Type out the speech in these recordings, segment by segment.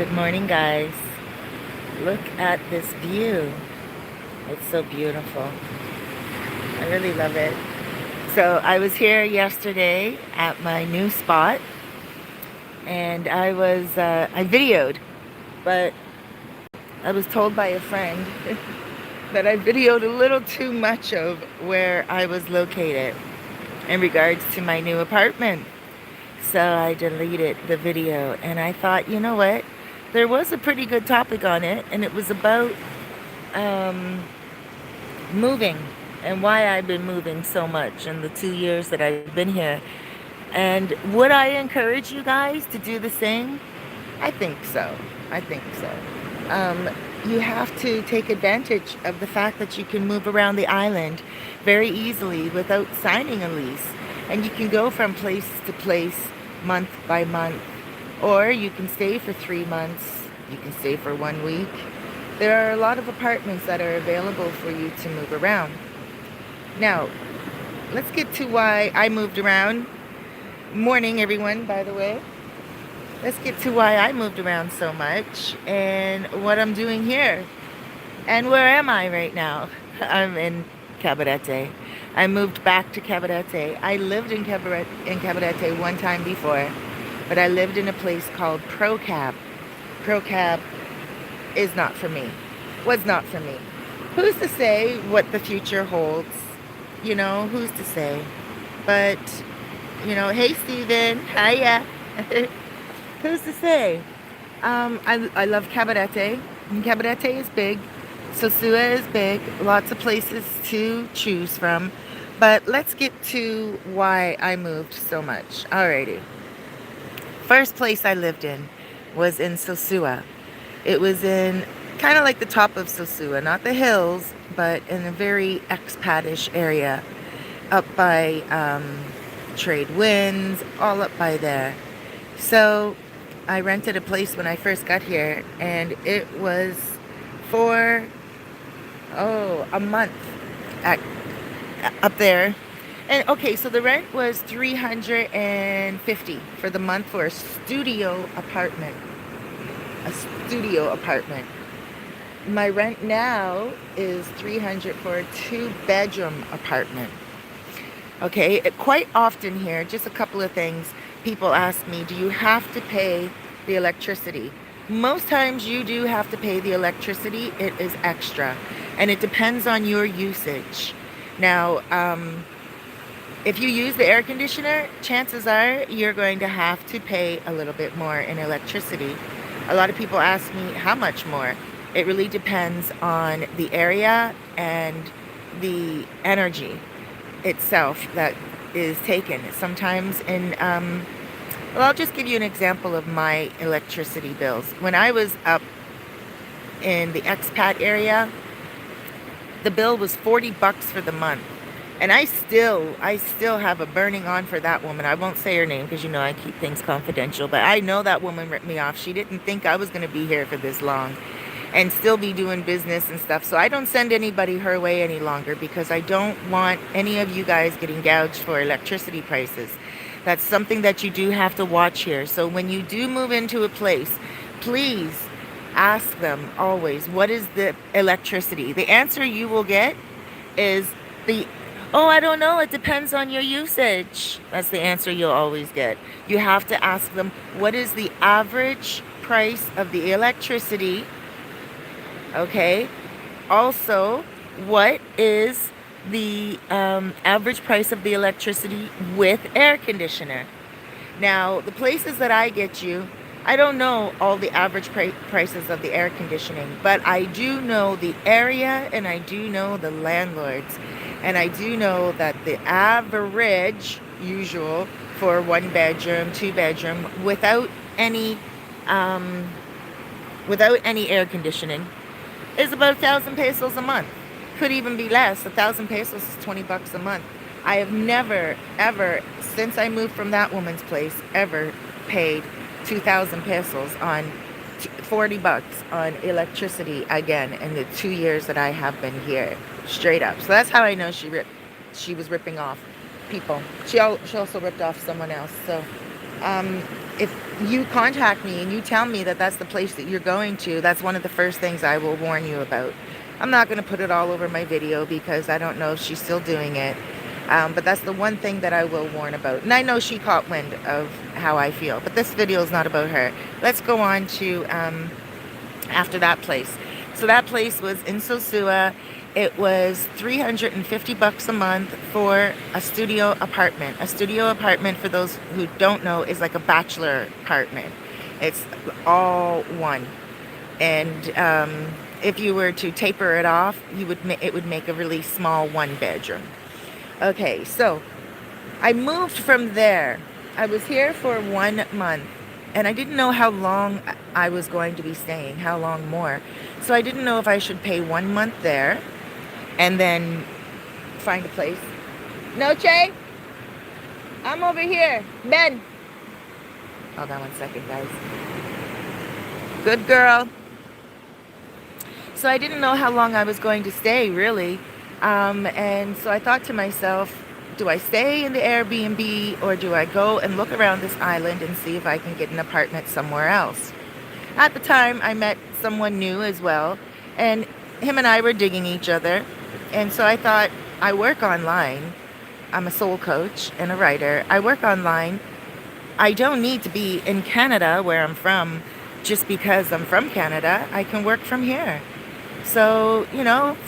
Good morning, guys. Look at this view. It's so beautiful. I really love it. So I was here yesterday at my new spot, and I videoed, but I was told by a friend that I videoed a little too much of where I was located in regards to my new apartment. So I deleted the video, and I thought, you know what? There was a pretty good topic on it, and it was about um, moving and why I've been moving so much in the 2 years that I've been here. And would I encourage you guys to do the same? I think so. I think so. Um, you have to take advantage of the fact that you can move around the island very easily without signing a lease. And you can go from place to place month by month. Or you can stay for 3 months. You can stay for 1 week. There are a lot of apartments that are available for you to move around. Now, let's get to why I moved around. Morning, everyone, by the way. Let's get to why I moved around so much and what I'm doing here. And where am I right now? I'm in Cabarete. I moved back to Cabarete. I lived in Cabarete one time before, but I lived in a place called Procab. Procab is not for me. Was not for me. Who's to say what the future holds? You know, who's to say? But, hey Steven, hiya. Who's to say? I love Cabarete. Cabarete is big. Sosua is big. Lots of places to choose from. But let's get to why I moved so much. Alrighty. First place I lived in was in Sosua. It was in kind of like the top of Sosua, not the hills, but in a very expatish area up by Trade Winds, all up by there. So I rented a place when I first got here, and it was for a month up there. And okay, so the rent was $350 for the month for a studio apartment. A studio apartment. My rent now is $300 for a 2-bedroom apartment. Okay, quite often here, just a couple of things. People ask me, do you have to pay the electricity? Most times you do have to pay the electricity. It is extra, and it depends on your usage. Now, if you use the air conditioner, chances are you're going to have to pay a little bit more in electricity. A lot of people ask me how much more. It really depends on the area and the energy itself that is taken. Sometimes I'll just give you an example of my electricity bills. When I was up in the expat area, the bill was $40 for the month. And I still have a burning on for that woman. I won't say her name because I keep things confidential, but I know that woman ripped me off. She didn't think I was going to be here for this long and still be doing business and stuff. So I don't send anybody her way any longer because I don't want any of you guys getting gouged for electricity prices. That's something that you do have to watch here. So when you do move into a place, please ask them always, what is the electricity? The answer you will get is I don't know, it depends on your usage. That's the answer you'll always get. You have to ask them, what is the average price of the electricity? Okay. Also, what is the average price of the electricity with air conditioner? Now, the places that I get you, I don't know all the average prices of the air conditioning, but I do know the area, and I do know the landlords. And I do know that the average usual for 1-bedroom, 2-bedroom, without any air conditioning is about 1,000 pesos a month. Could even be less. 1,000 pesos is $20 a month. I have never, ever, since I moved from that woman's place, ever paid 2,000 pesos on $40 on electricity again in the 2 years that I have been here. Straight up. So that's how I know she was ripping off people. She also ripped off someone else. So if you contact me and you tell me that that's the place that you're going to, that's one of the first things I will warn you about. I'm not going to put it all over my video because I don't know if she's still doing it. But that's the one thing that I will warn about. And I know she caught wind of how I feel, but this video is not about her. Let's go on to after that place. So that place was in Sosua. It was $350 a month for a studio apartment. A studio apartment, for those who don't know, is like a bachelor apartment. It's all one. And if you were to taper it off, it would make a really small one bedroom. Okay, so I moved from there. I was here for 1 month, and I didn't know how long I was going to be staying, how long more. So I didn't know if I should pay 1 month there and then find a place. Noche, I'm over here. Ben. Hold on 1 second, guys. Good girl. So I didn't know how long I was going to stay, really. And so I thought to myself, do I stay in the Airbnb or do I go and look around this island and see if I can get an apartment somewhere else? At the time, I met someone new as well, and him and I were digging each other. And so I thought, I work online. I'm a soul coach and a writer. I work online. I don't need to be in Canada, where I'm from, just because I'm from Canada. I can work from here. So,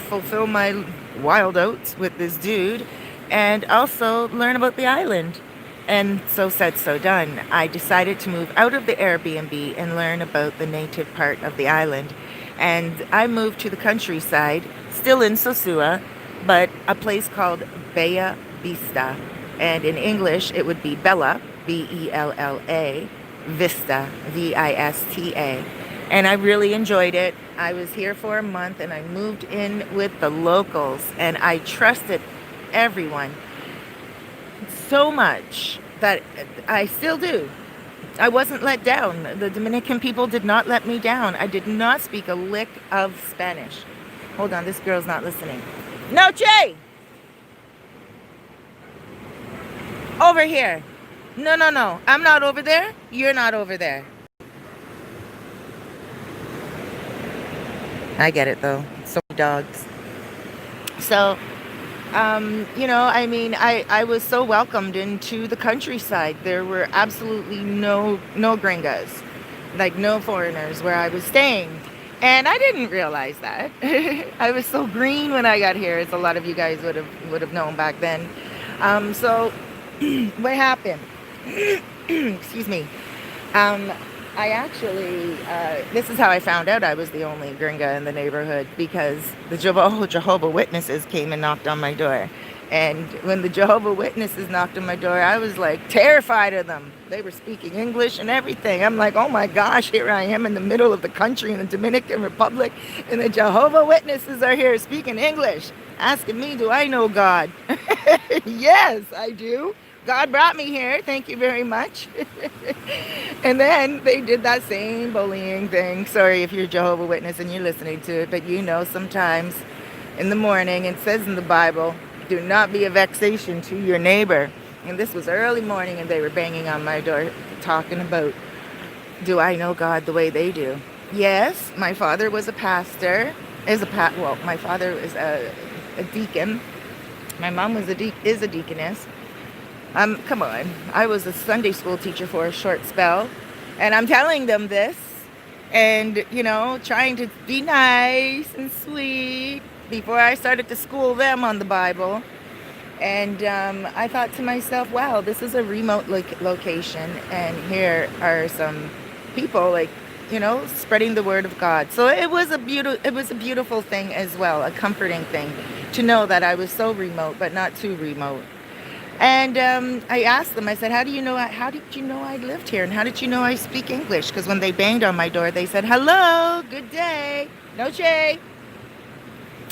fulfill my wild oats with this dude and also learn about the island. And so said, so done. I decided to move out of the Airbnb and learn about the native part of the island. And I moved to the countryside, still in Sosua, but a place called Bella Vista. And in English, it would be Bella, B-E-L-L-A, Vista, V-I-S-T-A. And I really enjoyed it. I was here for a month and I moved in with the locals and I trusted everyone so much that I still do. I wasn't let down. The Dominican people did not let me down. I did not speak a lick of Spanish. Hold on, this girl's not listening. Noche! Over here. No. I'm not over there. You're not over there. I get it though. So many dogs. So, I was so welcomed into the countryside. There were absolutely no gringas, like no foreigners where I was staying. And I didn't realize that. I was so green when I got here, as a lot of you guys would have known back then. So what happened? Excuse me. I actually, this is how I found out I was the only gringa in the neighborhood, because the Jehovah Witnesses came and knocked on my door. And when the Jehovah Witnesses knocked on my door, I was like terrified of them. They were speaking English and everything. I'm like, oh my gosh, here I am in the middle of the country in the Dominican Republic, and the Jehovah Witnesses are here speaking English, asking me, do I know God? Yes, I do. God brought me here. Thank you very much. And then they did that same bullying thing. Sorry if you're a Jehovah's Witness and you're listening to it, but sometimes in the morning, it says in the Bible, do not be a vexation to your neighbor. And this was early morning and they were banging on my door talking about, do I know God the way they do? Yes, my father was a pastor. My father is a deacon. My mom is a deaconess. Come on. I was a Sunday school teacher for a short spell. And I'm telling them this and, trying to be nice and sweet before I started to school them on the Bible. And I thought to myself, wow, this is a remote location. And here are some people spreading the word of God. So it was a beautiful thing as well, a comforting thing to know that I was so remote, but not too remote. And I asked them, I said, how did you know I lived here? And how did you know I speak English? Because when they banged on my door, they said, hello, good day, noche.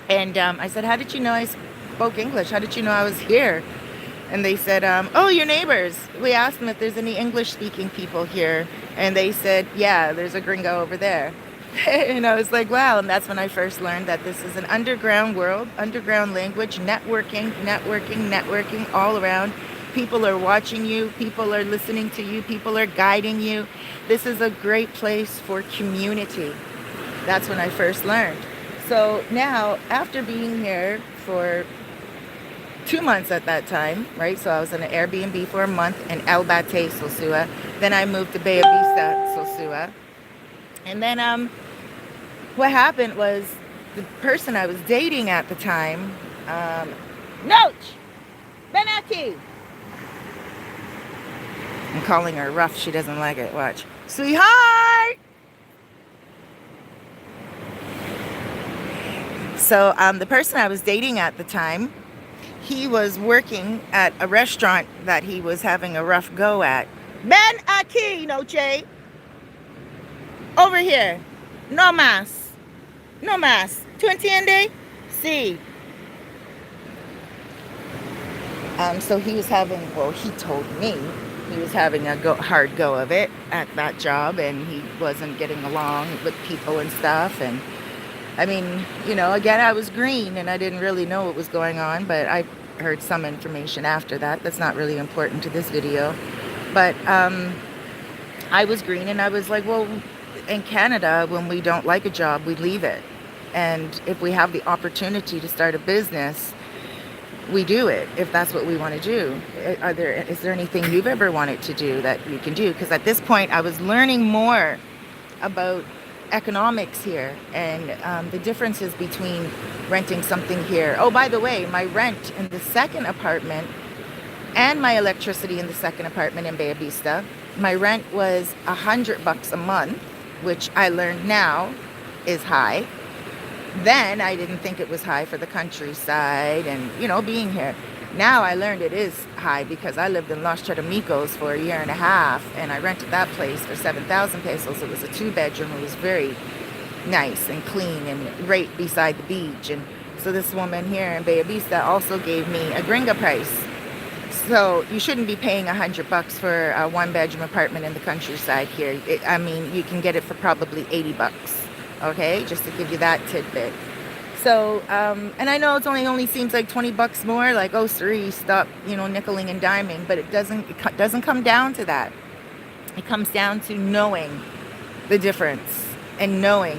And I said, how did you know I spoke English? How did you know I was here? And they said, oh, your neighbors. We asked them if there's any English-speaking people here. And they said, yeah, there's a gringo over there. And I was like, wow. And that's when I first learned that this is an underground world, underground language, networking all around. People are watching you. People are listening to you. People are guiding you. This is a great place for community. That's when I first learned. So now, after being here for 2 months at that time, right? So I was in an Airbnb for a month in El Bate, Sosua. Then I moved to Bay Vista, Sosua. And then what happened was the person I was dating at the time, Noach, Benaki. I'm calling her rough. She doesn't like it. Watch. Sweetheart! So the person I was dating at the time, he was working at a restaurant that he was having a rough go at. Ben Aki, Noche. Over here. No más. No más. ¿Tú entiendes? Sí. So he was having, well, he told me he was having a hard go of it at that job, and he wasn't getting along with people and stuff. And I mean, you know, again, I was green and I didn't really know what was going on, but I heard some information after that. That's not really important to this video. But I was green, and I was like, well, in Canada, when we don't like a job, we leave it. And if we have the opportunity to start a business, we do it, if that's what we want to do. Is there anything you've ever wanted to do that you can do? Because at this point, I was learning more about economics here and the differences between renting something here. Oh, by the way, my rent in the second apartment and my electricity in the second apartment in Bay Vista, my rent was $100 a month, which I learned now is high. Then I didn't think it was high for the countryside and, you know, being here. Now I learned it is high because I lived in Los Charamicos for a year and a half, and I rented that place for 7,000 pesos. It was a 2-bedroom. It was very nice and clean and right beside the beach. And so this woman here in Bay Vista also gave me a gringa price. So you shouldn't be paying $100 for a 1-bedroom apartment in the countryside here. I mean, you can get it for probably $80. Okay, just to give you that tidbit. So, and I know it only seems like $20 more, like, oh, Cerise, stop, you know, nickeling and diming, but it doesn't come down to that. It comes down to knowing the difference and knowing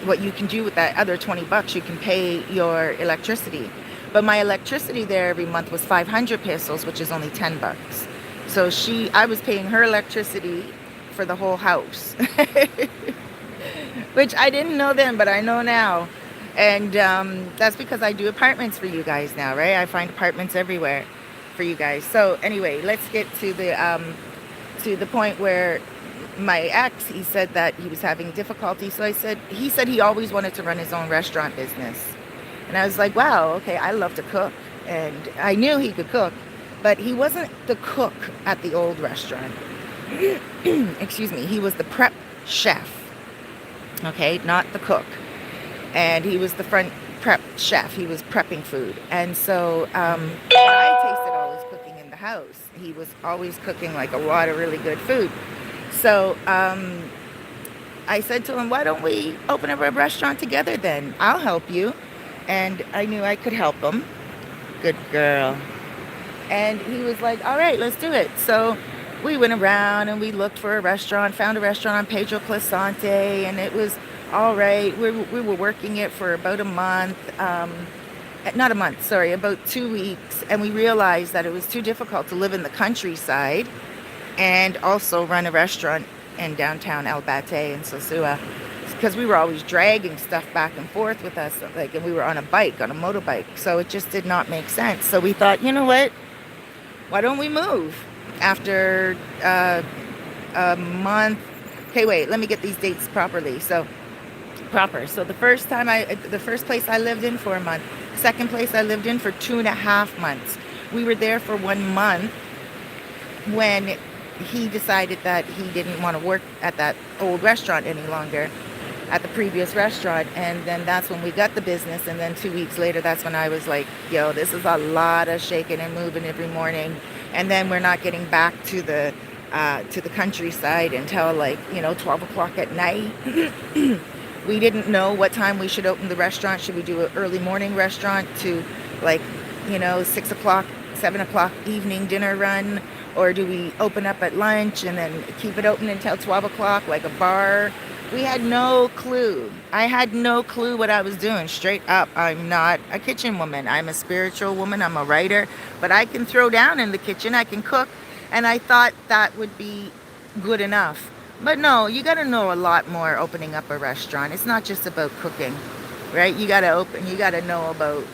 what you can do with that other $20. You can pay your electricity. But my electricity there every month was 500 pesos, which is only $10. So I was paying her electricity for the whole house. Which I didn't know then, but I know now. And that's because I do apartments for you guys now, right? I find apartments everywhere for you guys. So anyway, let's get to the point where my ex, he said that he was having difficulty. So he said he always wanted to run his own restaurant business. And I was like, wow, okay, I love to cook. And I knew he could cook, but he wasn't the cook at the old restaurant. Excuse me, he was the prep chef. Okay, not the cook. And he was the front prep chef. He was prepping food. And so I tasted all his cooking in the house. He was always cooking like a lot of really good food. So I said to him, why don't we open up a restaurant together then? I'll help you. And I knew I could help him. Good girl. And he was like, all right, let's do it. So we went around and we looked for a restaurant, found a restaurant on Pedro Clisante, and it was all right. We were working it for about a month, not a month, sorry, about 2 weeks, and we realized that it was too difficult to live in the countryside and also run a restaurant in downtown El Bate in Sosua, because we were always dragging stuff back and forth with us, like, and we were on a motorbike, so it just did not make sense. So we thought, you know what, why don't we move? After a month, okay, wait, let me get these dates properly. So the first place I lived in for a month, second place I lived in for 2.5 months. We were there for 1 month when he decided that he didn't want to work at that old restaurant any longer, at the previous restaurant. And then that's when we got the business. And then 2 weeks later, that's when I was like, yo, this is a lot of shaking and moving every morning. And then we're not getting back to the countryside until, like, you know, 12 o'clock at night. We didn't know what time we should open the restaurant. Should we do an early morning restaurant to, like, you know, 6 o'clock, 7 o'clock evening dinner run, or do we open up at lunch and then keep it open until 12 o'clock like a bar? We had no clue. I had no clue what I was doing. Straight up, I'm not a kitchen woman. I'm a spiritual woman. I'm a writer, but I can throw down in the kitchen. I can cook, and I thought that would be good enough. But no, you got to know a lot more opening up a restaurant. It's not just about cooking, right? You got to know about,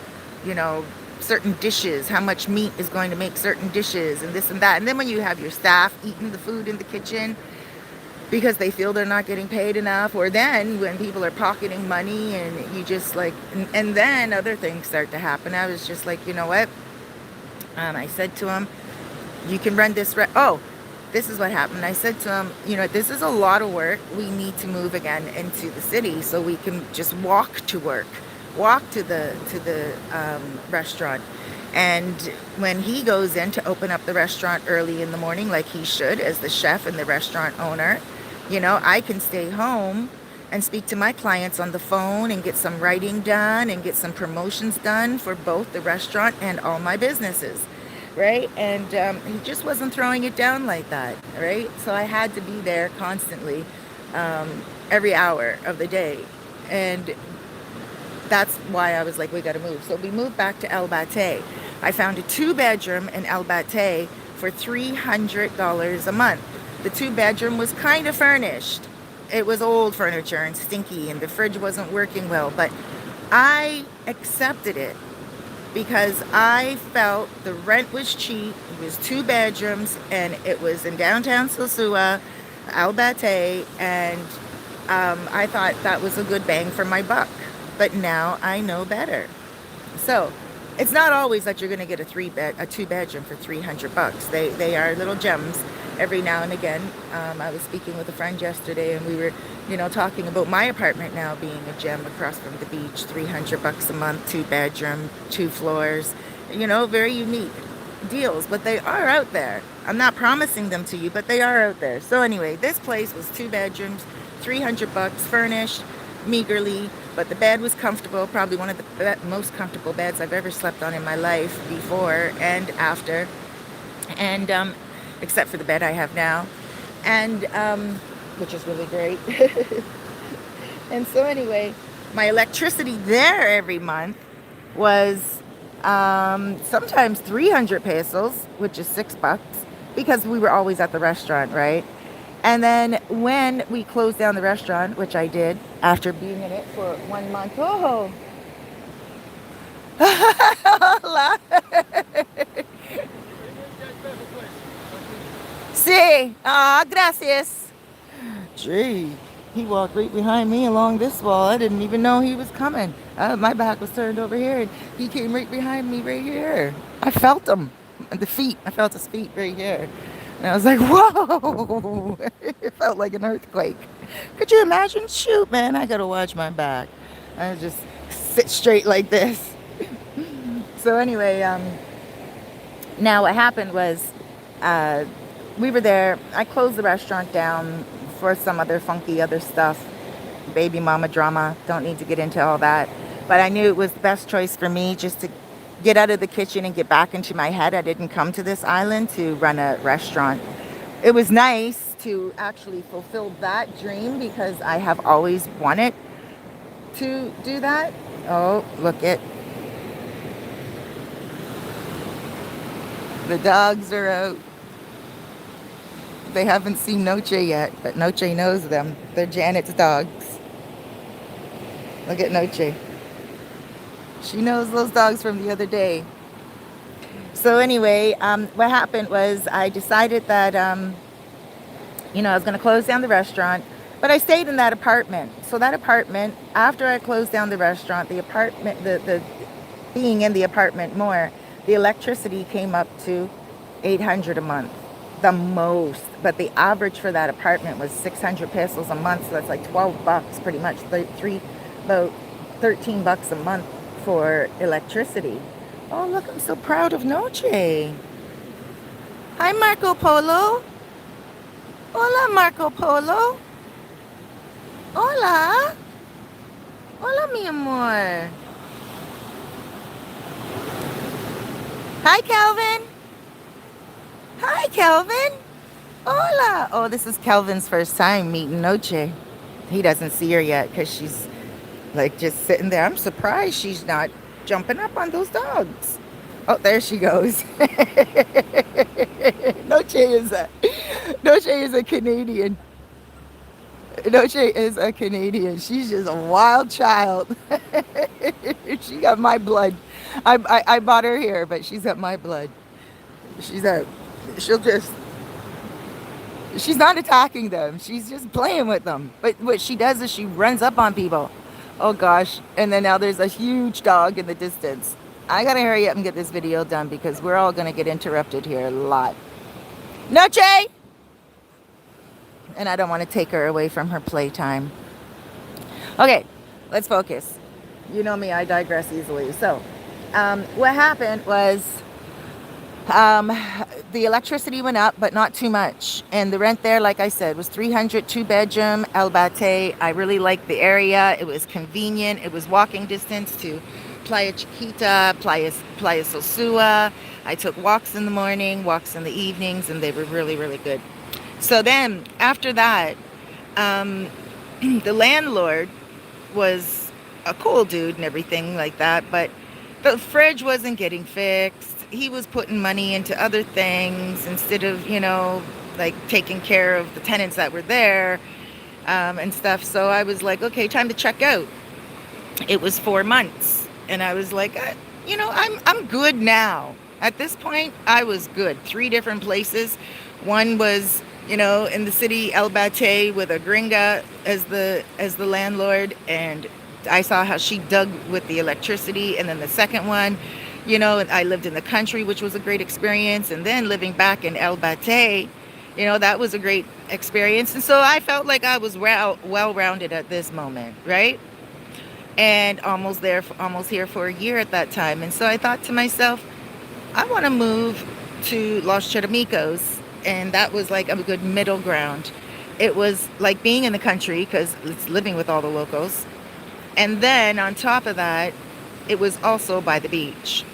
you know, certain dishes, how much meat is going to make certain dishes, and this and that. And then when you have your staff eating the food in the kitchen because they feel they're not getting paid enough, or then when people are pocketing money and you just like, and then other things start to happen. I was just like, you know what? I said to him, you can run this. This is what happened. I said to him, you know, this is a lot of work. We need to move again into the city so we can just walk to work, walk to the restaurant. And when he goes in to open up the restaurant early in the morning, like he should as the chef and the restaurant owner, you know, I can stay home and speak to my clients on the phone and get some writing done and get some promotions done for both the restaurant and all my businesses. Right? And he just wasn't throwing it down like that, right? So I had to be there constantly, every hour of the day. And that's why I was like, we got to move. So we moved back to El Bate. I found a 2-bedroom in El Bate for $300 a month. The 2-bedroom was kind of furnished. It was old furniture and stinky, and the fridge wasn't working well, but I accepted it because I felt the rent was cheap. It was 2 bedrooms, and it was in downtown Sosua, El Bate, and I thought that was a good bang for my buck. But now I know better. So it's not always that you're going to get a 2-bedroom for $300. They are little gems every now and again. I was speaking with a friend yesterday, and we were, you know, talking about my apartment now being a gem across from the beach, $300 a month, 2-bedroom, 2 floors, you know, very unique deals, but they are out there. I'm not promising them to you, but they are out there. So anyway, this place was 2 bedrooms, $300, furnished meagerly, but the bed was comfortable, probably one of the most comfortable beds I've ever slept on in my life, before and after, and except for the bed I have now, and which is really great. And so anyway, my electricity there every month was sometimes 300 pesos, which is $6, because we were always at the restaurant, right? And then when we closed down the restaurant, which I did after being in it for 1 month. Oh, hola. Sí. Ah, gracias. Gee, he walked right behind me along this wall. I didn't even know he was coming. My back was turned over here, and he came right behind me right here. I felt him. The feet. I felt his feet right here. And I was like, whoa. It felt like an earthquake. Could you imagine? Shoot, man, I gotta watch my back. I just sit straight like this. So anyway, now what happened was, we were there. I closed the restaurant down for some other funky other stuff. Baby mama drama. Don't need to get into all that. But I knew it was the best choice for me just to get out of the kitchen and get back into my head. I didn't come to this island to run a restaurant. It was nice to actually fulfill that dream because I have always wanted to do that. Oh, look it. The dogs are out. They haven't seen Noche yet, but Noche knows them. They're Janet's dogs. Look at Noche. She knows those dogs from the other day. So anyway, what happened was I decided that, you know, I was going to close down the restaurant, but I stayed in that apartment. So that apartment, after I closed down the restaurant, the apartment, the being in the apartment more, the electricity came up to $800 a month, the most. But the average for that apartment was 600 pesos a month, so that's like $12 pretty much, about $13 a month for electricity. Oh, look, I'm so proud of Noche. Hi, Marco Polo. Hola, Marco Polo. Hola. Hola, mi amor. Hi, Calvin. Hi, Calvin. Hola. Oh, this is Calvin's first time meeting Noche. He doesn't see her yet because she's like just sitting there. I'm surprised she's not jumping up on those dogs. Oh, there she goes. Noche is a Noche is a Canadian. Noche is a Canadian. She's just a wild child. She got my blood. I bought her here, but she's got my blood. She's a she'll just she's not attacking them. She's just playing with them. But what she does is she runs up on people. Oh gosh. And then now there's a huge dog in the distance. I gotta hurry up and get this video done because we're all gonna get interrupted here a lot. Noche! And I don't want to take her away from her playtime. Okay, let's focus. You know me, I digress easily. So, what happened was the electricity went up, but not too much. And the rent there, like I said, was 300, 2-bedroom, El Bate. I really liked the area. It was convenient. It was walking distance to Playa Chiquita, Playa Sosua. I took walks in the morning, walks in the evenings, and they were really, really good. So then, after that, the landlord was a cool dude and everything like that, but the fridge wasn't getting fixed. He was putting money into other things instead of, like taking care of the tenants that were there and stuff. So I was like, okay, time to check out. It was 4 months. And I was like, I'm good now. At this point, I was good. 3 different places. One was, in the city, El Bate, with a gringa as the landlord, and I saw how she dug with the electricity. And then the second one, I lived in the country, which was a great experience. And then living back in El Bate, that was a great experience. And so I felt like I was well-rounded at this moment, right? And almost here for a year at that time. And so I thought to myself, I want to move to Los Charamicos. And that was like a good middle ground. It was like being in the country because it's living with all the locals. And then on top of that, it was also by the beach.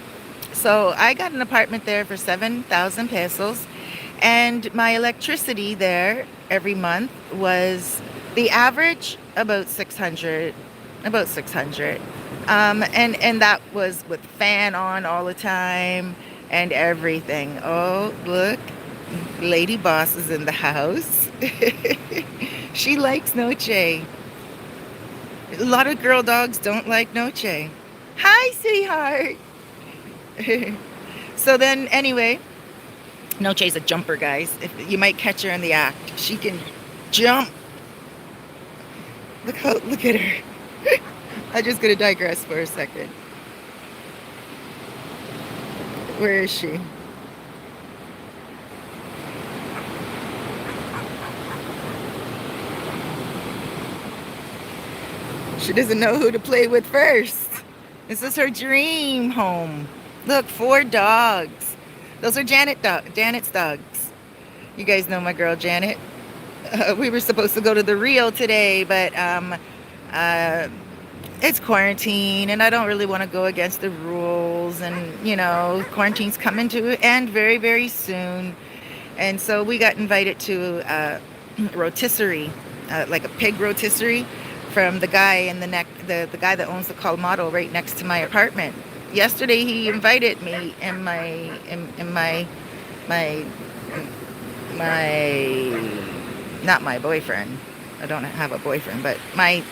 So I got an apartment there for 7,000 pesos. And my electricity there every month was the average about 600. And that was with fan on all the time and everything. Oh, look. Lady Boss is in the house. She likes Noche. A lot of girl dogs don't like Noche. Hi, sweetheart. So then, anyway, Noche's a jumper, guys. You might catch her in the act. She can jump. Look at her. I'm just gonna digress for a second. Where is she? She doesn't know who to play with first. This is her dream home. Look, 4 dogs. Those are Janet's dogs. You guys know my girl Janet. We were supposed to go to the Rio today, but it's quarantine, and I don't really want to go against the rules. And quarantine's coming to an end very, very soon. And so we got invited to a rotisserie, like a pig rotisserie, from the guy in the guy that owns the colmado right next to my apartment. Yesterday he invited me and my not my boyfriend. I don't have a boyfriend, but my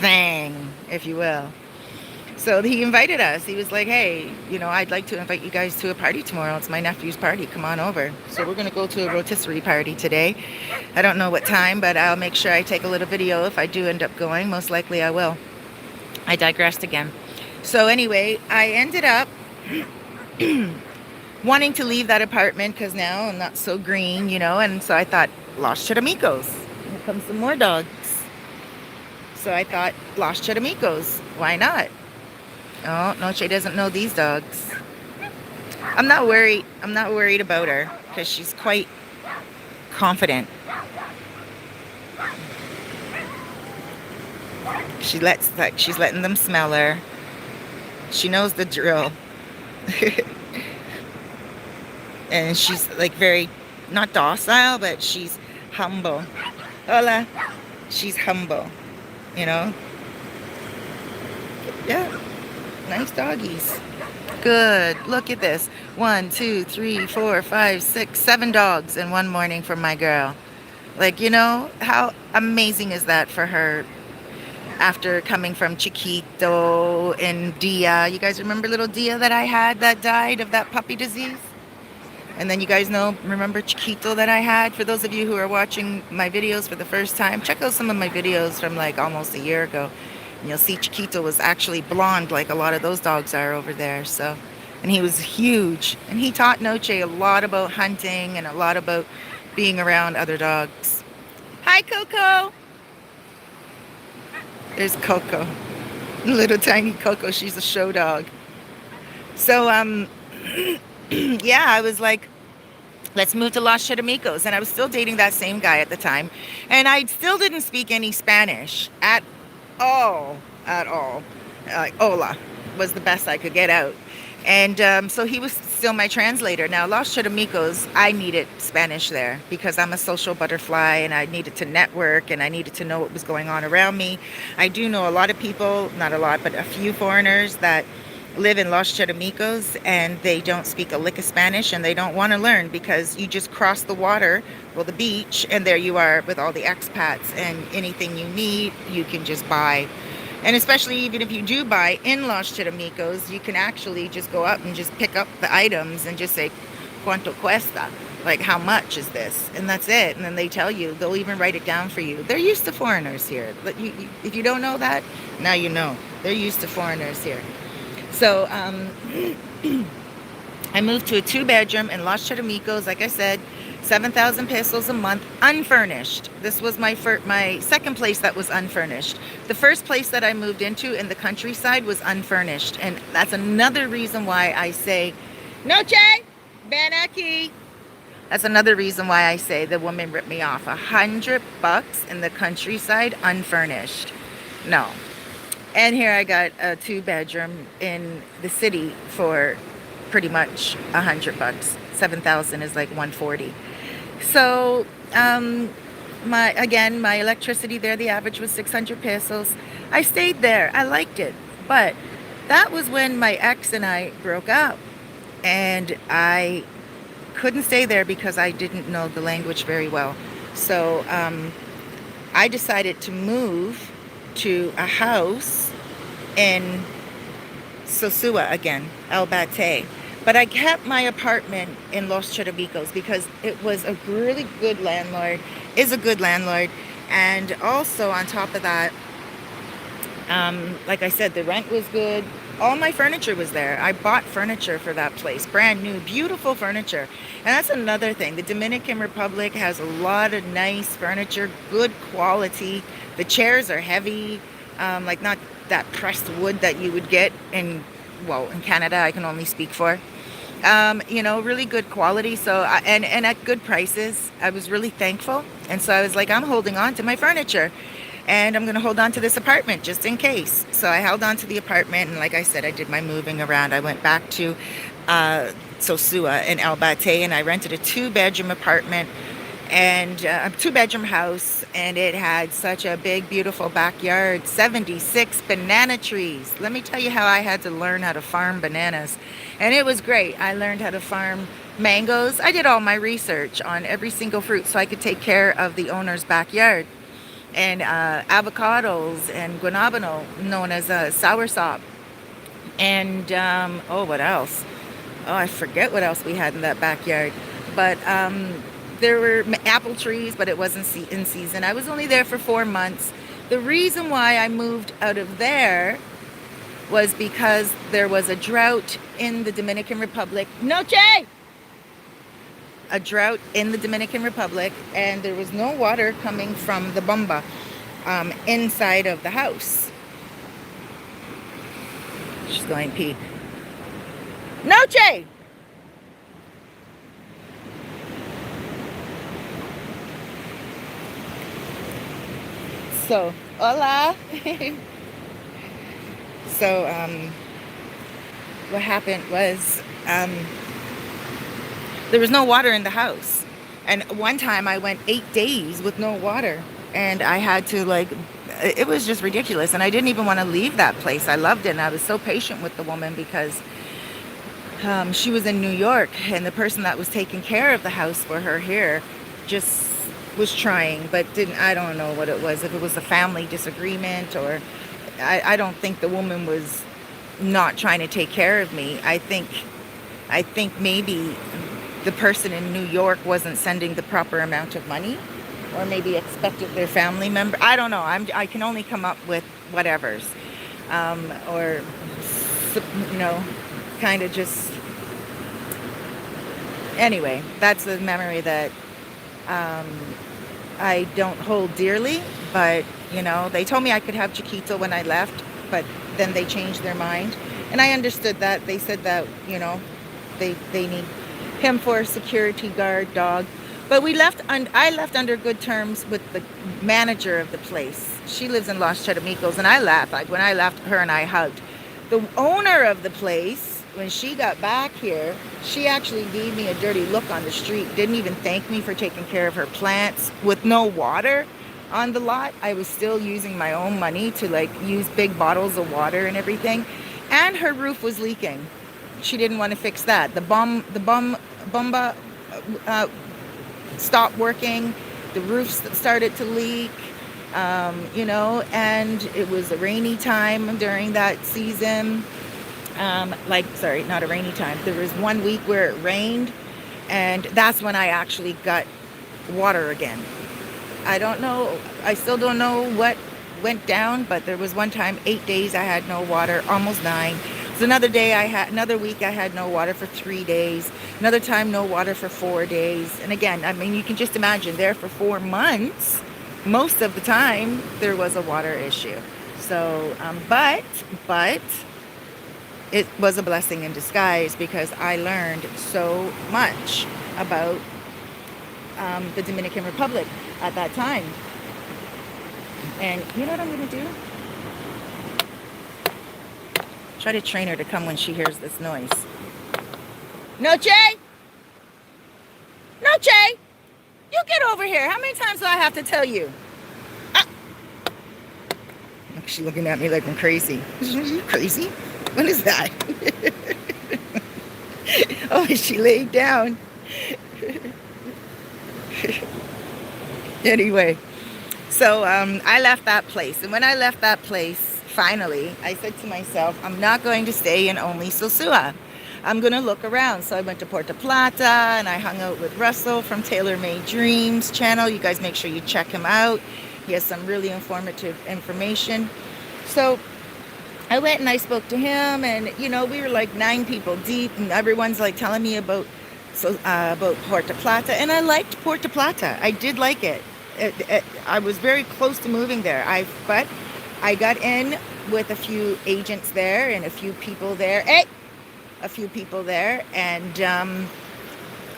thing, if you will. So he invited us. He was like, hey, I'd like to invite you guys to a party tomorrow. It's my nephew's party. Come on over. So we're going to go to a rotisserie party today. I don't know what time, but I'll make sure I take a little video if I do end up going. Most likely I will. I digressed again. So anyway, I ended up wanting to leave that apartment because now I'm not so green, and so I thought, Los Charamicos. Here comes some more dogs. So I thought, Los Charamicos. Why not? Oh, no, she doesn't know these dogs. I'm not worried about her because she's quite confident. She's letting them smell her. She knows the drill. And she's like very, not docile, but she's humble. Hola. She's humble, you know? Yeah, nice doggies. Good. Look at this. 1, 2, 3, 4, 5, 6, 7 dogs in one morning for my girl. Like, you know, how amazing is that for her after coming from Chiquito and Dia. You guys remember little Dia that I had that died of that puppy disease? And then you guys remember Chiquito that I had? For those of you who are watching my videos for the first time, check out some of my videos from like almost a year ago. And you'll see Chiquito was actually blonde like a lot of those dogs are over there. So, and he was huge. And he taught Noche a lot about hunting and a lot about being around other dogs. Hi, Coco. There's Coco. Little tiny Coco. She's a show dog. So, yeah, I was like, let's move to Los Charamicos. And I was still dating that same guy at the time. And I still didn't speak any Spanish at all. At all. Hola was the best I could get out. And so he was still my translator. Now, Los Charamicos, I needed Spanish there because I'm a social butterfly and I needed to network and I needed to know what was going on around me. I do know a lot of people, not a lot, but a few foreigners that live in Los Charamicos and they don't speak a lick of Spanish and they don't want to learn because you just cross the water, well, the beach, and there you are with all the expats, and anything you need, you can just buy. And especially even if you do buy in Los Charamicos, you can actually just go up and just pick up the items and just say, ¿Cuánto cuesta? Like, how much is this? And that's it. And then they tell you, they'll even write it down for you. They're used to foreigners here. But if you don't know that, now you know. They're used to foreigners here. So I moved to a 2-bedroom in Los Charamicos, like I said, 7,000 pesos a month, unfurnished. This was my second place that was unfurnished. The first place that I moved into in the countryside was unfurnished. And that's another reason why I say, Noche, ven aquí. That's another reason why I say the woman ripped me off. $100 in the countryside, unfurnished. No. And here I got a 2-bedroom in the city for pretty much $100. 7,000 is like 140. So, my electricity there, the average was 600 pesos. I stayed there. I liked it. But that was when my ex and I broke up. And I couldn't stay there because I didn't know the language very well. So, I decided to move to a house in Sosua again, Albate. But I kept my apartment in Los Charamicos because it was a really good landlord, is a good landlord. And also on top of that, like I said, the rent was good. All my furniture was there. I bought furniture for that place, brand new, beautiful furniture. And that's another thing. The Dominican Republic has a lot of nice furniture, good quality. The chairs are heavy, like not that pressed wood that you would get in Canada, I can only speak for. You know, really good quality. So, and at good prices. I was really thankful. And so I was like, I'm holding on to my furniture. And I'm going to hold on to this apartment just in case. So I held on to the apartment. And like I said, I did my moving around. I went back to Sosua in Albate. And I rented a 2-bedroom apartment. And a 2-bedroom house, and it had such a big, beautiful backyard, 76 banana trees. Let me tell you how I had to learn how to farm bananas. And it was great. I learned how to farm mangoes. I did all my research on every single fruit so I could take care of the owner's backyard. And avocados and guanabano, known as soursop. And, what else? Oh, I forget what else we had in that backyard. But, there were apple trees, but it wasn't in season. I was only there for 4 months. The reason why I moved out of there was because there was a drought in the Dominican Republic. Noche! A drought in the Dominican Republic, and there was no water coming from the bomba inside of the house. She's going pee. Noche! So, hola. So, what happened was, There was no water in the house. And one time I went 8 days with no water. And I had to, like, it was just ridiculous. And I didn't even want to leave that place. I loved it. And I was so patient with the woman because she was in New York. And the person that was taking care of the house for her here just was trying, but didn't, I don't know what it was. If it was a family disagreement, or I don't think the woman was not trying to take care of me. I think maybe the person in New York wasn't sending the proper amount of money, or maybe expected their family member. I don't know. I can only come up with whatevers, or you know, kind of just. Anyway, that's the memory that I don't hold dearly. But you know, they told me I could have Chiquito when I left, but then they changed their mind, and I understood that. They said that, you know, they need him for a security guard dog. But we left, and I left under good terms with the manager of the place. She lives in Los Charamicos, and I laughed. Like, when I left, her and I hugged. The owner of the place, when she got back here, she actually gave me a dirty look on the street. Didn't even thank me for taking care of her plants. With no water on the lot, I was still using my own money to, like, use big bottles of water and everything. And her roof was leaking. She didn't want to fix that. The bomba stopped working. The roof started to leak. You know, and it was a rainy time during that season. Sorry, not a rainy time. There was 1 week where it rained, and that's when I actually got water again. I don't know. I still don't know what went down, but there was one time, 8 days I had no water, almost 9. So another week I had no water for 3 days. Another time, no water for 4 days. And again, I mean, you can just imagine, there for 4 months, most of the time there was a water issue. So, but it was a blessing in disguise, because I learned so much about the Dominican Republic at that time. And you know what I'm going to do? Try to train her to come when she hears this noise. Noche! Noche! You get over here. How many times do I have to tell you? Ah. She's looking at me like I'm crazy. Are you crazy? What is that? Oh, she laid down. Anyway, so I left that place. And when I left that place, finally, I said to myself, I'm not going to stay in only Sosua. I'm going to look around. So I went to Puerto Plata, and I hung out with Russell from Tailor Made Dreams channel. You guys make sure you check him out. He has some really informative information. So I went and I spoke to him, and you know, we were like 9 people deep, and everyone's like telling me about Puerto Plata, and I liked Puerto Plata. I did like it. I was very close to moving there. But I got in with a few agents there and a few people there. And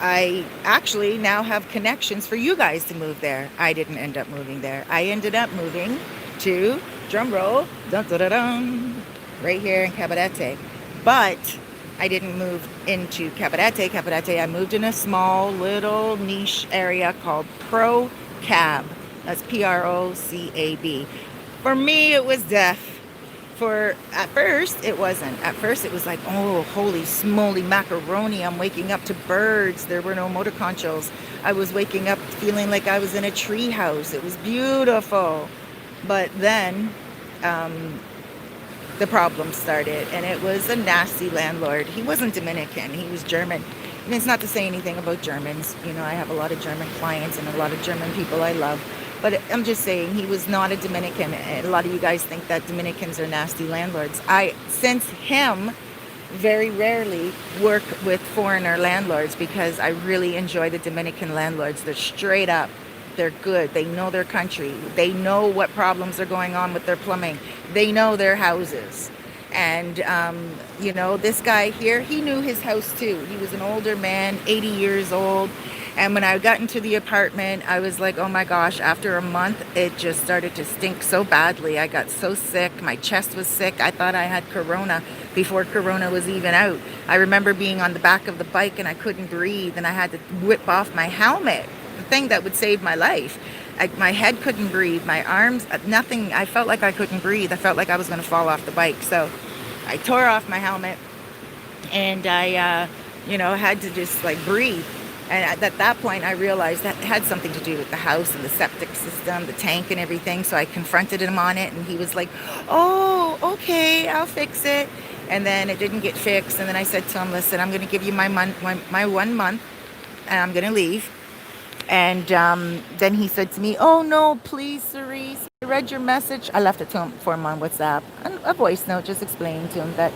I actually now have connections for you guys to move there. I didn't end up moving there. I ended up moving to, drum roll, dun, dun, dun, dun, right here in Cabarete. But I didn't move into Cabarete. I moved in a small little niche area called Procab. That's Procab. For me, it was death. At first, it wasn't. At first, it was like, oh, holy smoly macaroni. I'm waking up to birds. There were no motor conchos. I was waking up feeling like I was in a tree house. It was beautiful. But then the problem started, and it was a nasty landlord. He wasn't Dominican. He was German. And it's not to say anything about Germans. You know, I have a lot of German clients and a lot of German people I love. But I'm just saying, he was not a Dominican. A lot of you guys think that Dominicans are nasty landlords. I, since him, very rarely work with foreigner landlords, because I really enjoy the Dominican landlords. They're straight up. They're good. They know their country. They know what problems are going on with their plumbing. They know their houses. And, you know, this guy here, he knew his house too. He was an older man, 80 years old. And when I got into the apartment, I was like, oh my gosh, after a month, it just started to stink so badly. I got so sick. My chest was sick. I thought I had corona, before Corona was even out. I remember being on the back of the bike and I couldn't breathe and I had to whip off my helmet, the thing that would save my life. My head couldn't breathe, my arms, nothing. I felt like I couldn't breathe. I felt like I was going to fall off the bike. So I tore off my helmet and I, had to just like breathe. And at that point, I realized that it had something to do with the house and the septic system, the tank and everything. So I confronted him on it and he was like, oh, okay, I'll fix it. And then it didn't get fixed. And then I said to him, listen, I'm going to give you my 1 month and I'm going to leave. And then he said to me, oh, no, please, Cerise, I read your message. I left it to him for him on WhatsApp, a voice note just explaining to him that,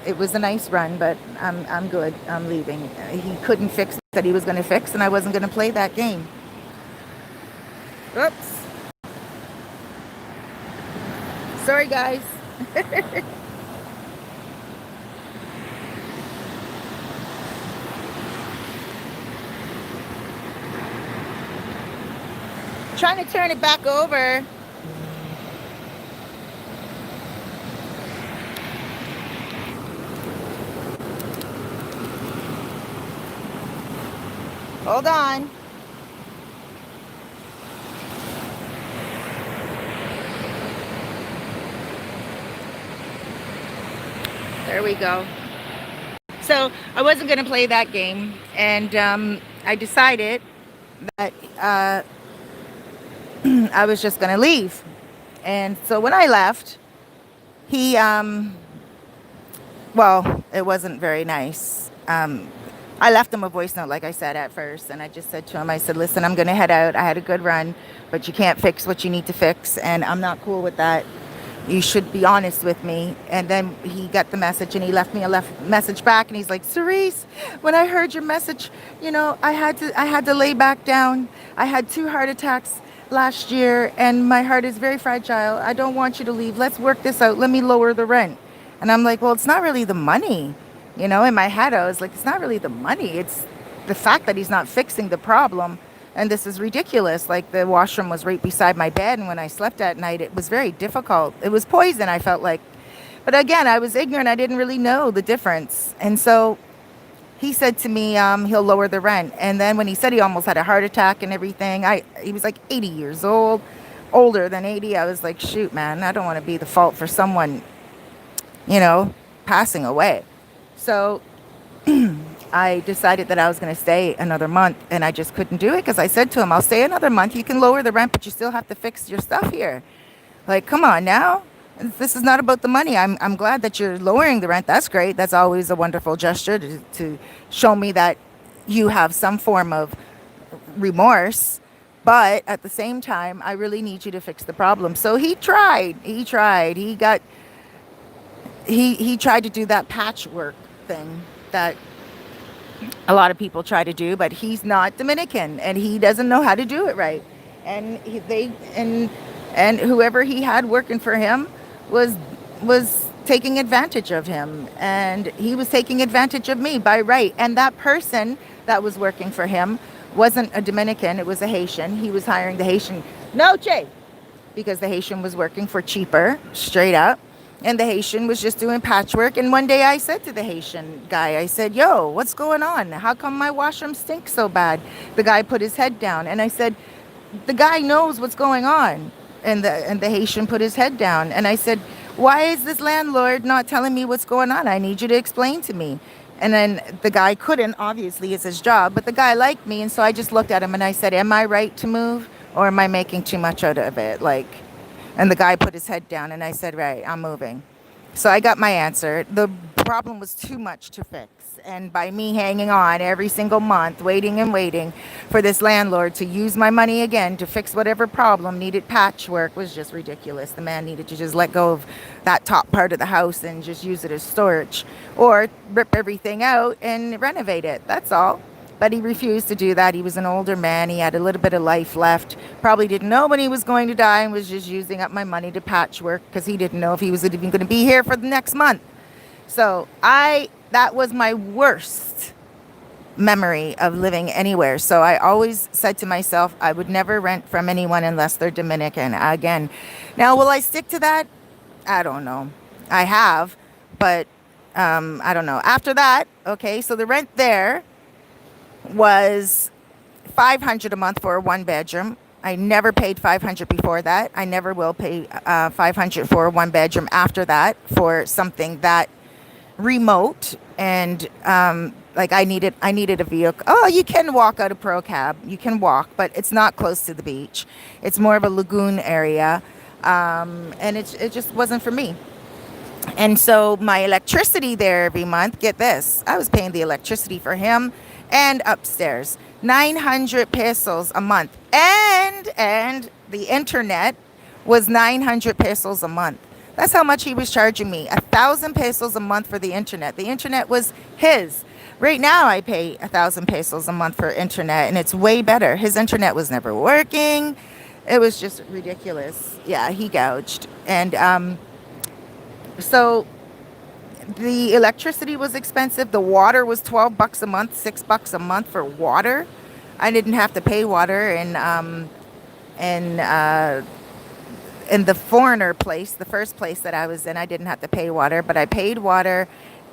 it was a nice run, but I'm good. I'm leaving. He couldn't fix that he was going to fix, and I wasn't going to play that game. Oops. Sorry, guys. Trying to turn it back over. Hold on. There we go. So I wasn't going to play that game, and I decided that I was just going to leave. And so when I left, he, it wasn't very nice. I left him a voice note, like I said at first, and I just said to him, I said, listen, I'm going to head out. I had a good run, but you can't fix what you need to fix, and I'm not cool with that. You should be honest with me. And then he got the message, and he left me a message back, and he's like, Cerise, when I heard your message, I had to lay back down. I had 2 heart attacks last year, and my heart is very fragile. I don't want you to leave. Let's work this out. Let me lower the rent. And I'm like, well, it's not really the money. In my head, I was like, it's not really the money. It's the fact that he's not fixing the problem. And this is ridiculous. Like, the washroom was right beside my bed. And when I slept at night, it was very difficult. It was poison, I felt like. But again, I was ignorant. I didn't really know the difference. And so he said to me, he'll lower the rent. And then when he said he almost had a heart attack and everything, he was like 80 years old, older than 80. I was like, shoot, man, I don't want to be the fault for someone, passing away. So I decided that I was going to stay another month, and I just couldn't do it because I said to him, I'll stay another month. You can lower the rent, but you still have to fix your stuff here. Like, come on now. This is not about the money. I'm glad that you're lowering the rent. That's great. That's always a wonderful gesture to show me that you have some form of remorse. But at the same time, I really need you to fix the problem. So he tried. He tried to do that patchwork thing that a lot of people try to do, but he's not Dominican and he doesn't know how to do it right. And and whoever he had working for him was taking advantage of him, and he was taking advantage of me by right. And that person that was working for him wasn't a Dominican, it was a Haitian. He was hiring the Haitian Noche because the Haitian was working for cheaper, straight up. And the Haitian was just doing patchwork. And one day I said to the Haitian guy, I said, yo, what's going on? How come my washroom stinks so bad? The guy put his head down. And I said, the guy knows what's going on. And the Haitian put his head down. And I said, why is this landlord not telling me what's going on? I need you to explain to me. And then the guy couldn't. Obviously, it's his job. But the guy liked me. And so I just looked at him and I said, am I right to move? Or am I making too much out of it? And the guy put his head down and I said, right, I'm moving. So I got my answer. The problem was too much to fix. And by me hanging on every single month, waiting and waiting for this landlord to use my money again to fix whatever problem needed patchwork was just ridiculous. The man needed to just let go of that top part of the house and just use it as storage or rip everything out and renovate it. That's all. But he refused to do that. He was an older man. He had a little bit of life left. Probably didn't know when he was going to die and was just using up my money to patchwork because he didn't know if he was even going to be here for the next month. So that was my worst memory of living anywhere. So I always said to myself, I would never rent from anyone unless they're Dominican. Again, now will I stick to that? I don't know. I have. but I don't know. After that, okay, so the rent there was 500 a month for a one bedroom. I never paid 500 before that. I never will pay 500 for a one bedroom after that for something that remote. And like I needed a vehicle. Oh, you can walk out of Procab. You can walk, but it's not close to the beach. It's more of a lagoon area, and it just wasn't for me. And so my electricity there every month, get this, I was paying the electricity for him and upstairs, 900 pesos a month. And the internet was 900 pesos a month. That's how much he was charging me, 1,000 pesos a month for the internet. The internet was his. Right now I pay 1,000 pesos a month for internet, and it's way better. His internet was never working. It was just ridiculous. Yeah, he gouged. And so the electricity was expensive. The water was 12 bucks a month, 6 bucks a month for water. I didn't have to pay water in the foreigner place, the first place that I was in. I didn't have to pay water, but I paid water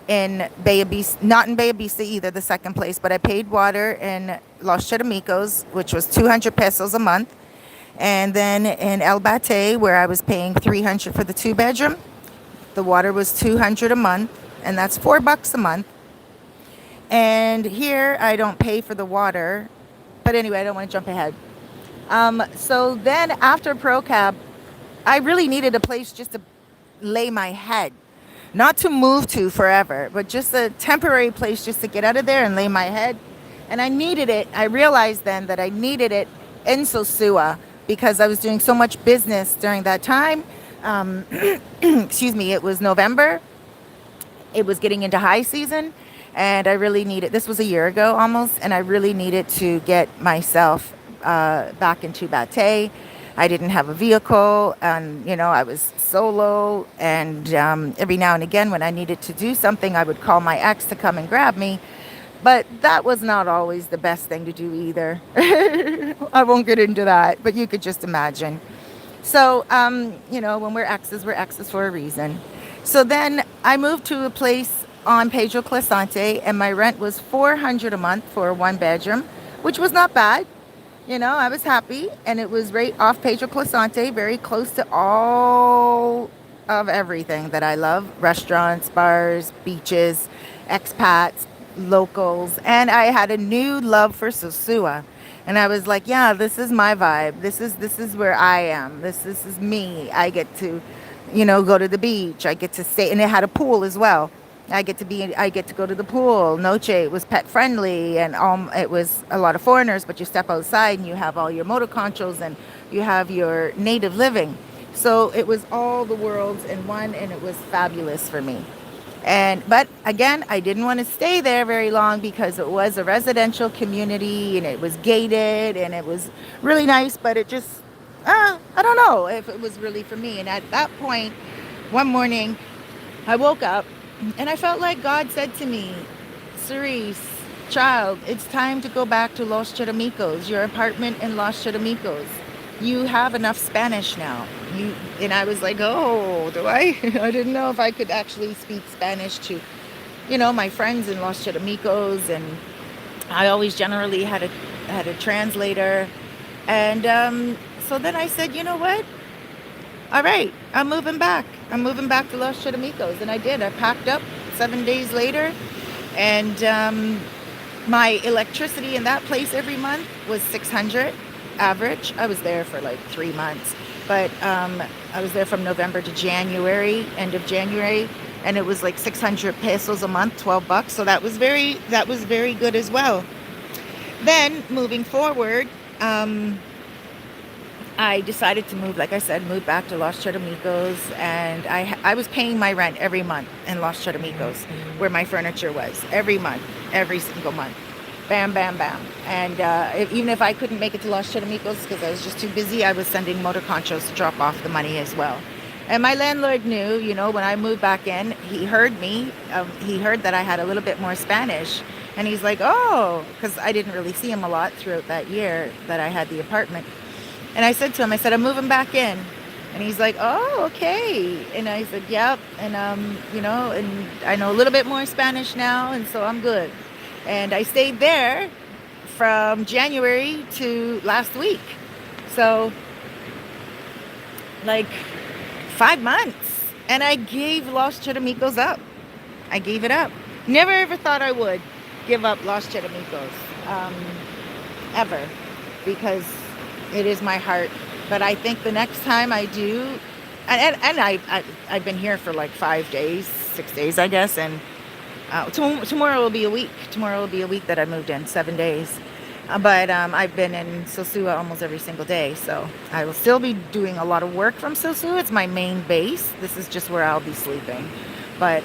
in Bay of Beast, not in Bay of Beast either, the second place, but I paid water in Los Charamicos, which was 200 pesos a month. And then in El Bate, where I was paying 300 for the two bedroom, the water was 200 a month, and that's 4 bucks a month. And here I don't pay for the water. But anyway, I don't want to jump ahead. So then after Procab, I really needed a place just to lay my head. Not to move to forever, but just a temporary place just to get out of there and lay my head. And I needed it. I realized then that I needed it in Sosua because I was doing so much business during that time. Excuse me, it was November. It was getting into high season, and I really needed, this was a year ago almost, and I really needed to get myself back into Bate. I didn't have a vehicle, and I was solo, and every now and again when I needed to do something, I would call my ex to come and grab me. But that was not always the best thing to do either. I won't get into that, but you could just imagine. So, when we're exes for a reason. So then I moved to a place on Pedro Clisante, and my rent was 400 a month for a one bedroom, which was not bad. I was happy, and it was right off Pedro Clisante, very close to all of everything that I love: restaurants, bars, beaches, expats, locals, and I had a new love for Sosua. And I was like, yeah, this is my vibe. This is where I am. This is me. I get to, go to the beach. I get to stay, and it had a pool as well. I get to go to the pool. Noche, it was pet friendly, and it was a lot of foreigners, but you step outside and you have all your motor conchos and you have your native living. So it was all the worlds in one, and it was fabulous for me. But again, I didn't want to stay there very long because it was a residential community and it was gated and it was really nice, but it just, I don't know if it was really for me. And at that point, one morning, I woke up and I felt like God said to me, Cerise, child, it's time to go back to Los Charamicos, your apartment in Los Charamicos. You have enough Spanish now. And I was like, oh, do I? I didn't know if I could actually speak Spanish to, my friends in Los Charamicos, and I always generally had a translator. And so then I said, you know what? All right, I'm moving back. I'm moving back to Los Charamicos, and I did. I packed up 7 days later, and my electricity in that place every month was 600. Average. I was there for like 3 months, but I was there from November to January, end of January, and it was like 600 pesos a month, 12 bucks. So that was very good as well. Then moving forward, I decided to move, like I said, move back to Los Charamicos, and I was paying my rent every month in Los Charamicos, where my furniture was, every month, every single month. Bam, bam, bam. And even if I couldn't make it to Los Charamicos because I was just too busy, I was sending motor conchos to drop off the money as well. And my landlord knew, when I moved back in, he heard me. He heard that I had a little bit more Spanish. And he's like, oh, because I didn't really see him a lot throughout that year that I had the apartment. And I said to him, I'm moving back in. And he's like, oh, okay. And I said, yep. And, you know, and I know a little bit more Spanish now, and so I'm good. And I stayed there from January to last week. So, like, 5 months. And I gave Los Charamicos up. I gave it up. Never ever thought I would give up Los Charamicos. Ever. Because it is my heart. But I think the next time I do, and I've been here for like 5 days, 6 days, I guess, and tomorrow will be a week. Tomorrow will be a week that I moved in, 7 days. But I've been in Sosua almost every single day, so I will still be doing a lot of work from Sosua. It's my main base. This is just where I'll be sleeping. But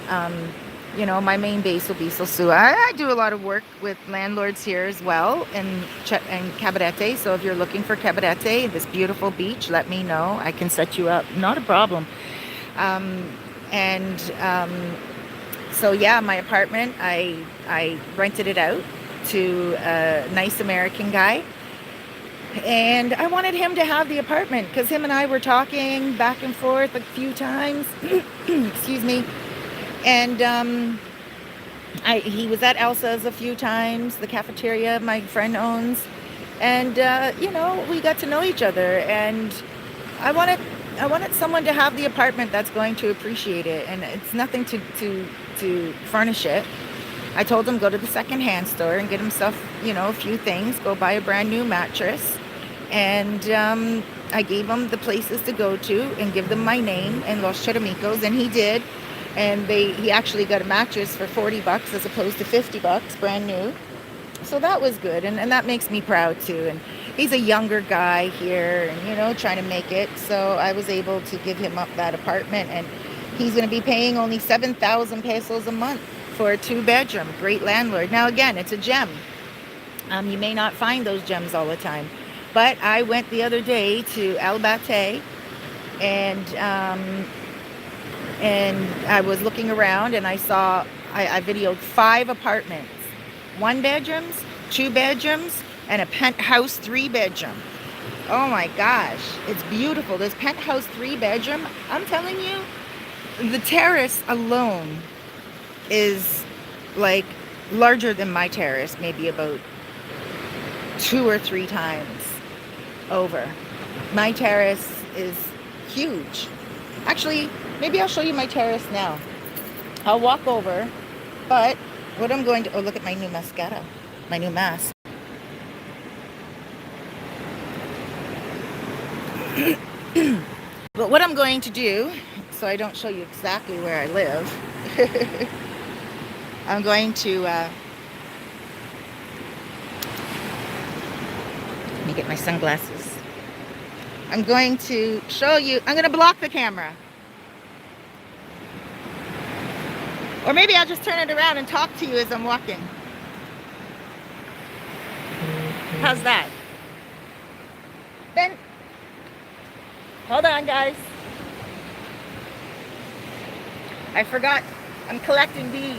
you know, my main base will be Sosua. I do a lot of work with landlords here as well in Cabarete. So if you're looking for Cabarete, this beautiful beach, let me know. I can set you up. Not a problem. So yeah, my apartment, I rented it out to a nice American guy. And I wanted him to have the apartment because him and I were talking back and forth a few times. Excuse me. And he was at Elsa's a few times, the cafeteria my friend owns. And, you know, we got to know each other. And I wanted someone to have the apartment that's going to appreciate it. And it's nothing to furnish it. I told him go to the secondhand store and get himself, you know, a few things. Go buy a brand new mattress. And I gave him the places to go to and give them my name and Los Charamicos. And he did. And he actually got a mattress for $40 as opposed to $50, brand new. So that was good, and that makes me proud too. And he's a younger guy here, and you know, trying to make it. So I was able to give him up that apartment, and he's going to be paying only 7,000 pesos a month for a 2-bedroom. Great landlord. Now again, it's a gem. You may not find those gems all the time, but I went the other day to Albate, and I was looking around and I saw, I videoed 5 apartments, 1 bedrooms, 2 bedrooms, and a penthouse 3-bedroom. Oh my gosh, it's beautiful. This penthouse 3-bedroom, I'm telling you, the terrace alone is like larger than my terrace, maybe about 2 or 3 times over. My terrace is huge. Actually, maybe I'll show you my terrace now. I'll walk over, but what I'm going to, oh, look at my new mascara, my new mask. But what I'm going to do, so I don't show you exactly where I live, I'm going to, let me get my sunglasses. I'm going to show you, I'm going to block the camera. Or maybe I'll just turn it around and talk to you as I'm walking. How's that? Then, hold on guys. I forgot, I'm collecting bees.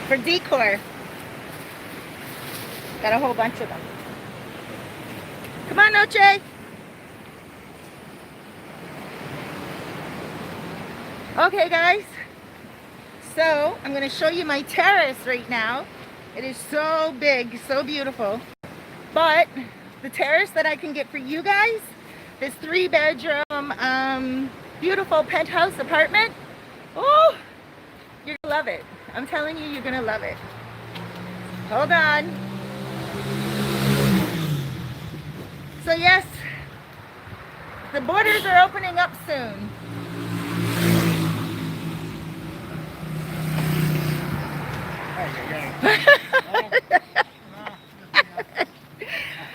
For decor. Got a whole bunch of them. Come on, Noche. Okay, guys. So, I'm going to show you my terrace right now. It is so big, so beautiful. But the terrace that I can get for you guys, this 3-bedroom, beautiful penthouse apartment. Oh, you're going to love it. I'm telling you, you're going to love it. Hold on. So yes, the borders are opening up soon.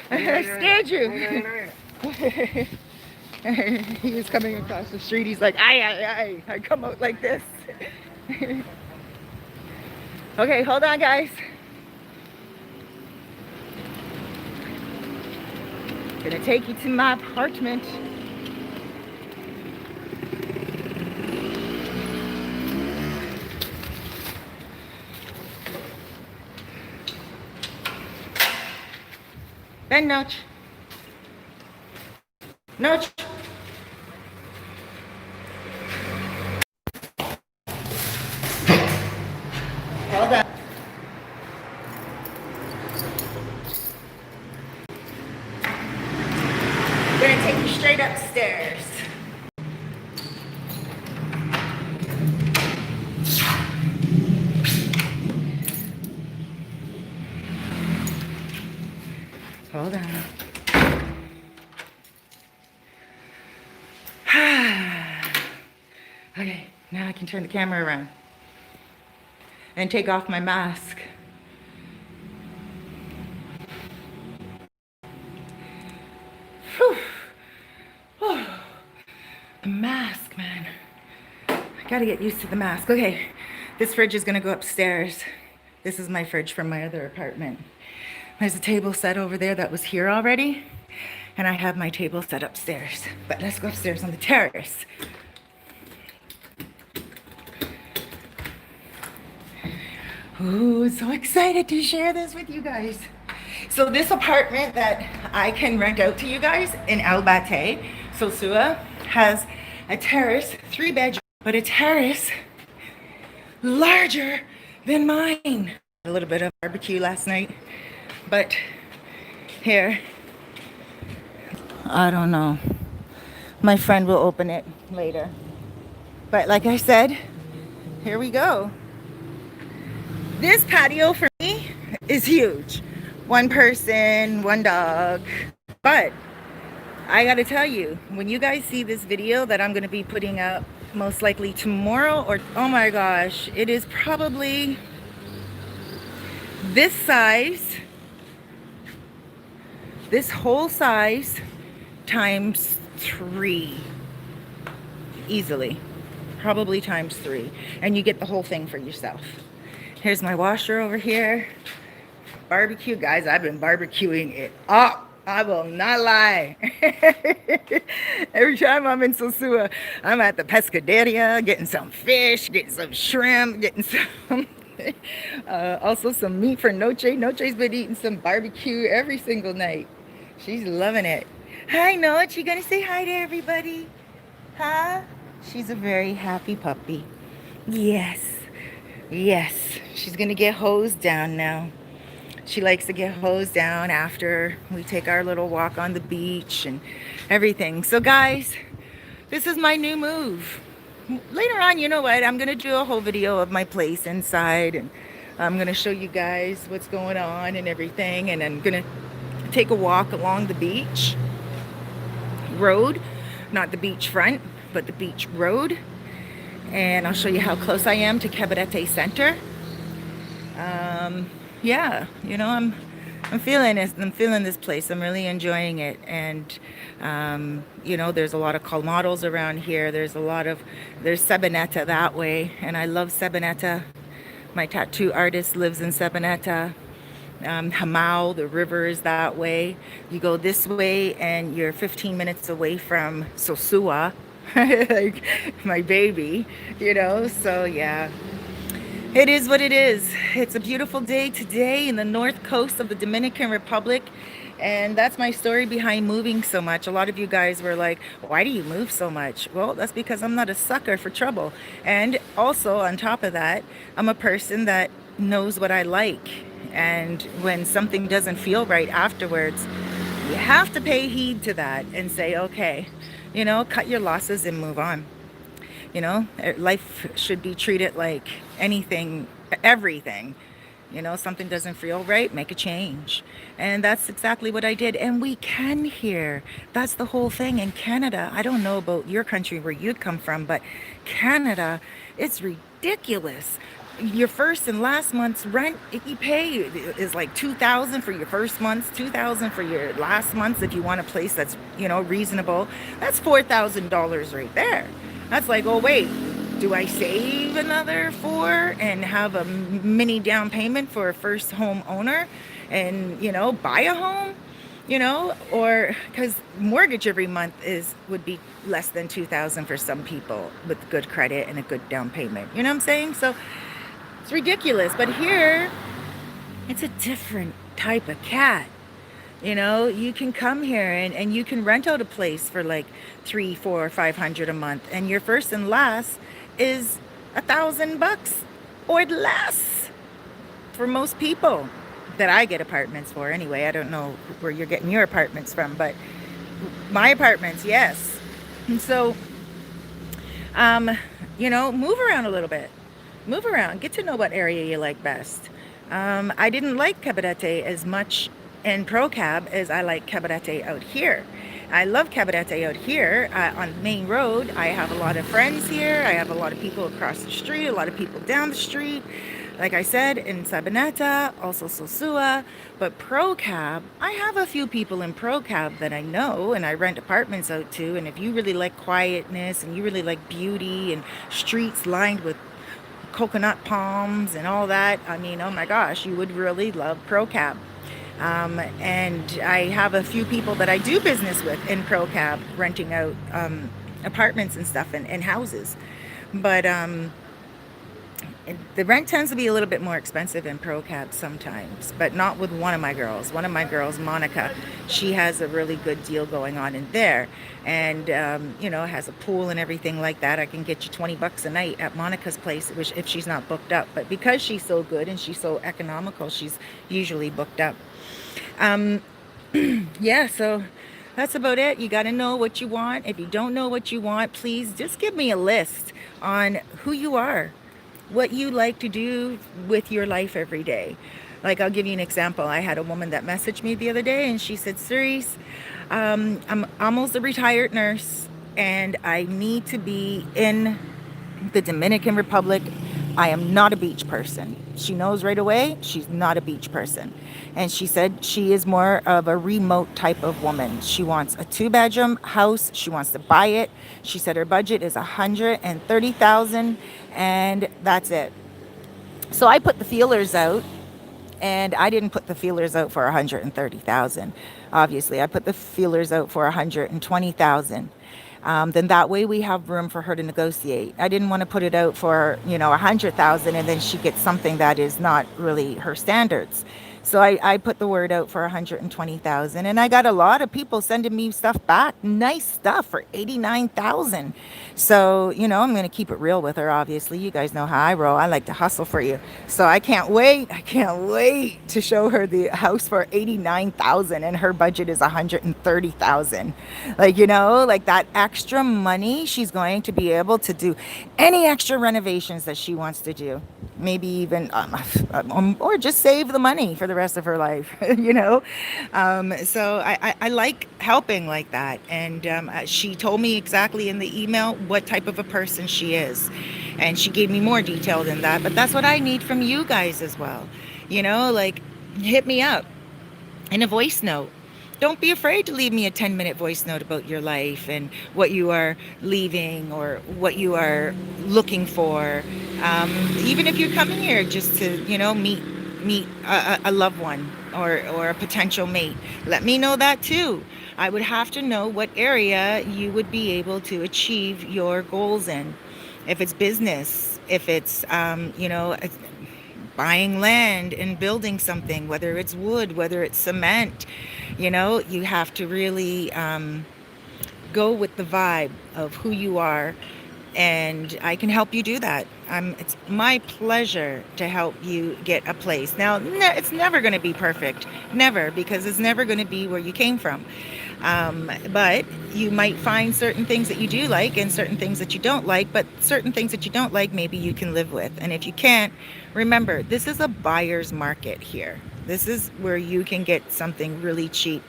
I scared you. He was coming across the street. He's like, I come out like this. Okay, hold on, guys. Gonna take you to my apartment. Ven, Noche. Noche. Hold on. I'm gonna take you straight upstairs. Hold on. Okay, now I can turn the camera around and take off my mask. Whew. Oh, the mask, man. I gotta get used to the mask. Okay, this fridge is gonna go upstairs. This is my fridge from my other apartment. There's a table set over there that was here already, and I have my table set upstairs. But let's go upstairs on the terrace. Ooh, so excited to share this with you guys. So this apartment that I can rent out to you guys in Cabarete, Sosua, has a terrace, 3 bedrooms, but a terrace larger than mine. A little bit of barbecue last night. But here, I don't know. My friend will open it later. But like I said, here we go. This patio for me is huge. 1 person, 1 dog. But I gotta tell you, when you guys see this video that I'm gonna be putting up most likely tomorrow, or oh my gosh, it is probably this size. This whole size times 3. Easily. Probably times 3. And you get the whole thing for yourself. Here's my washer over here. Barbecue. Guys, I've been barbecuing it up. I will not lie. Every time I'm in Sosua, I'm at the pescaderia, getting some fish, getting some shrimp, getting some... also some meat for Noche. Noche's been eating some barbecue every single night. She's loving it. Hi, Noche. You gonna say hi to everybody? Huh? She's a very happy puppy. Yes. Yes. She's gonna get hosed down now. She likes to get hosed down after we take our little walk on the beach and everything. So guys, this is my new move. Later on, you know what? I'm gonna do a whole video of my place inside, and I'm gonna show you guys what's going on and everything, and I'm gonna take a walk along the beach road, not the beach front, but the beach road, and I'll show you how close I am to Cabarete Center. Yeah, you know, I'm feeling it. I'm feeling this place. I'm really enjoying it. And you know, there's a lot of colmados around here. There's Sabaneta that way, and I love Sabaneta. My tattoo artist lives in Sabaneta. Hamao, the river is that way. You go this way and you're 15 minutes away from Sosua, like my baby, you know. So yeah, it is what it is. It's a beautiful day today in the north coast of the Dominican Republic, and that's my story behind moving so much. A lot of you guys were like, why do you move so much? Well, that's because I'm not a sucker for trouble, and also on top of that, I'm a person that knows what I like. And when something doesn't feel right afterwards, you have to pay heed to that and say, okay, you know, cut your losses and move on. You know, life should be treated like anything, everything. You know, something doesn't feel right, make a change. And that's exactly what I did. And we can here. That's the whole thing in Canada. I don't know about your country where you come from, but Canada, it's ridiculous. Your first and last month's rent you pay is like $2,000 for your first month's, $2,000 for your last month's. If you want a place that's, you know, reasonable, that's $4,000 right there. That's like, oh wait, do I save another $4,000 and have a mini down payment for a first home owner and, you know, buy a home, you know? Or because mortgage every month would be less than $2,000 for some people with good credit and a good down payment. You know what I'm saying? So it's ridiculous. But here, it's a different type of cat. You know, you can come here and you can rent out a place for like 3, 4, 500 a month, and your first and last is $1,000 or less for most people that I get apartments for. Anyway, I don't know where you're getting your apartments from, but my apartments, yes. And so, um, move around a little bit. Move around. Get to know what area you like best. I didn't like Cabarete as much in Procab as I like Cabarete out here. I love Cabarete out here on the main road. I have a lot of friends here. I have a lot of people across the street, a lot of people down the street. Like I said, in Sabaneta, also Sosua. But Procab, I have a few people in Procab that I know and I rent apartments out to. And if you really like quietness and you really like beauty and streets lined with coconut palms and all that, I mean, oh my gosh, you would really love Procab. And I have a few people that I do business with in Procab, renting out apartments and stuff and houses. But the rent tends to be a little bit more expensive in Procab sometimes, but not with one of my girls. One of my girls, Monica, she has a really good deal going on in there, and has a pool and everything like that. I can get you $20 a night at Monica's place, which if she's not booked up. But because she's so good and she's so economical, she's usually booked up. Um, yeah, so that's about it. You got to know what you want. If you don't know what you want, please just give me a list on who you are, what you like to do with your life every day. Like, I'll give you an example. I had a woman that messaged me the other day and she said, Cerise, I'm almost a retired nurse and I need to be in the Dominican Republic. I am not a beach person. She knows right away she's not a beach person. And she said she is more of a remote type of woman. She wants a 2-bedroom house. She wants to buy it. She said her budget is 130,000 and that's it. So I put the feelers out, and I didn't put the feelers out for 130,000. Obviously, I put the feelers out for 120,000. Then that way we have room for her to negotiate. I didn't want to put it out for 100,000 and then she gets something that is not really her standards. So I put the word out for 120,000 and I got a lot of people sending me stuff back, nice stuff for 89,000. So, I'm going to keep it real with her. Obviously, you guys know how I roll. I like to hustle for you. So I can't wait. I can't wait to show her the house for 89,000 and her budget is 130,000. Like that extra money, she's going to be able to do any extra renovations that she wants to do. Maybe even, or just save the money for the rest of her life, So I like helping like that. And she told me exactly in the email what type of a person she is. And she gave me more detail than that. But that's what I need from you guys as well. Like, hit me up in a voice note. Don't be afraid to leave me a 10-minute voice note about your life and what you are leaving or what you are looking for. Even if you're coming here just to, meet a loved one or a potential mate, let me know that too. I would have to know what area you would be able to achieve your goals in. If it's business, if it's, buying land and building something, whether it's wood, whether it's cement, you have to really go with the vibe of who you are. And I can help you do that. It's my pleasure to help you get a place. Now, it's never going to be perfect. Never, because it's never going to be where you came from. But you might find certain things that you do like and certain things that you don't like. But certain things that you don't like, maybe you can live with. And if you can't, remember, this is a buyer's market here. This is where you can get something really cheap.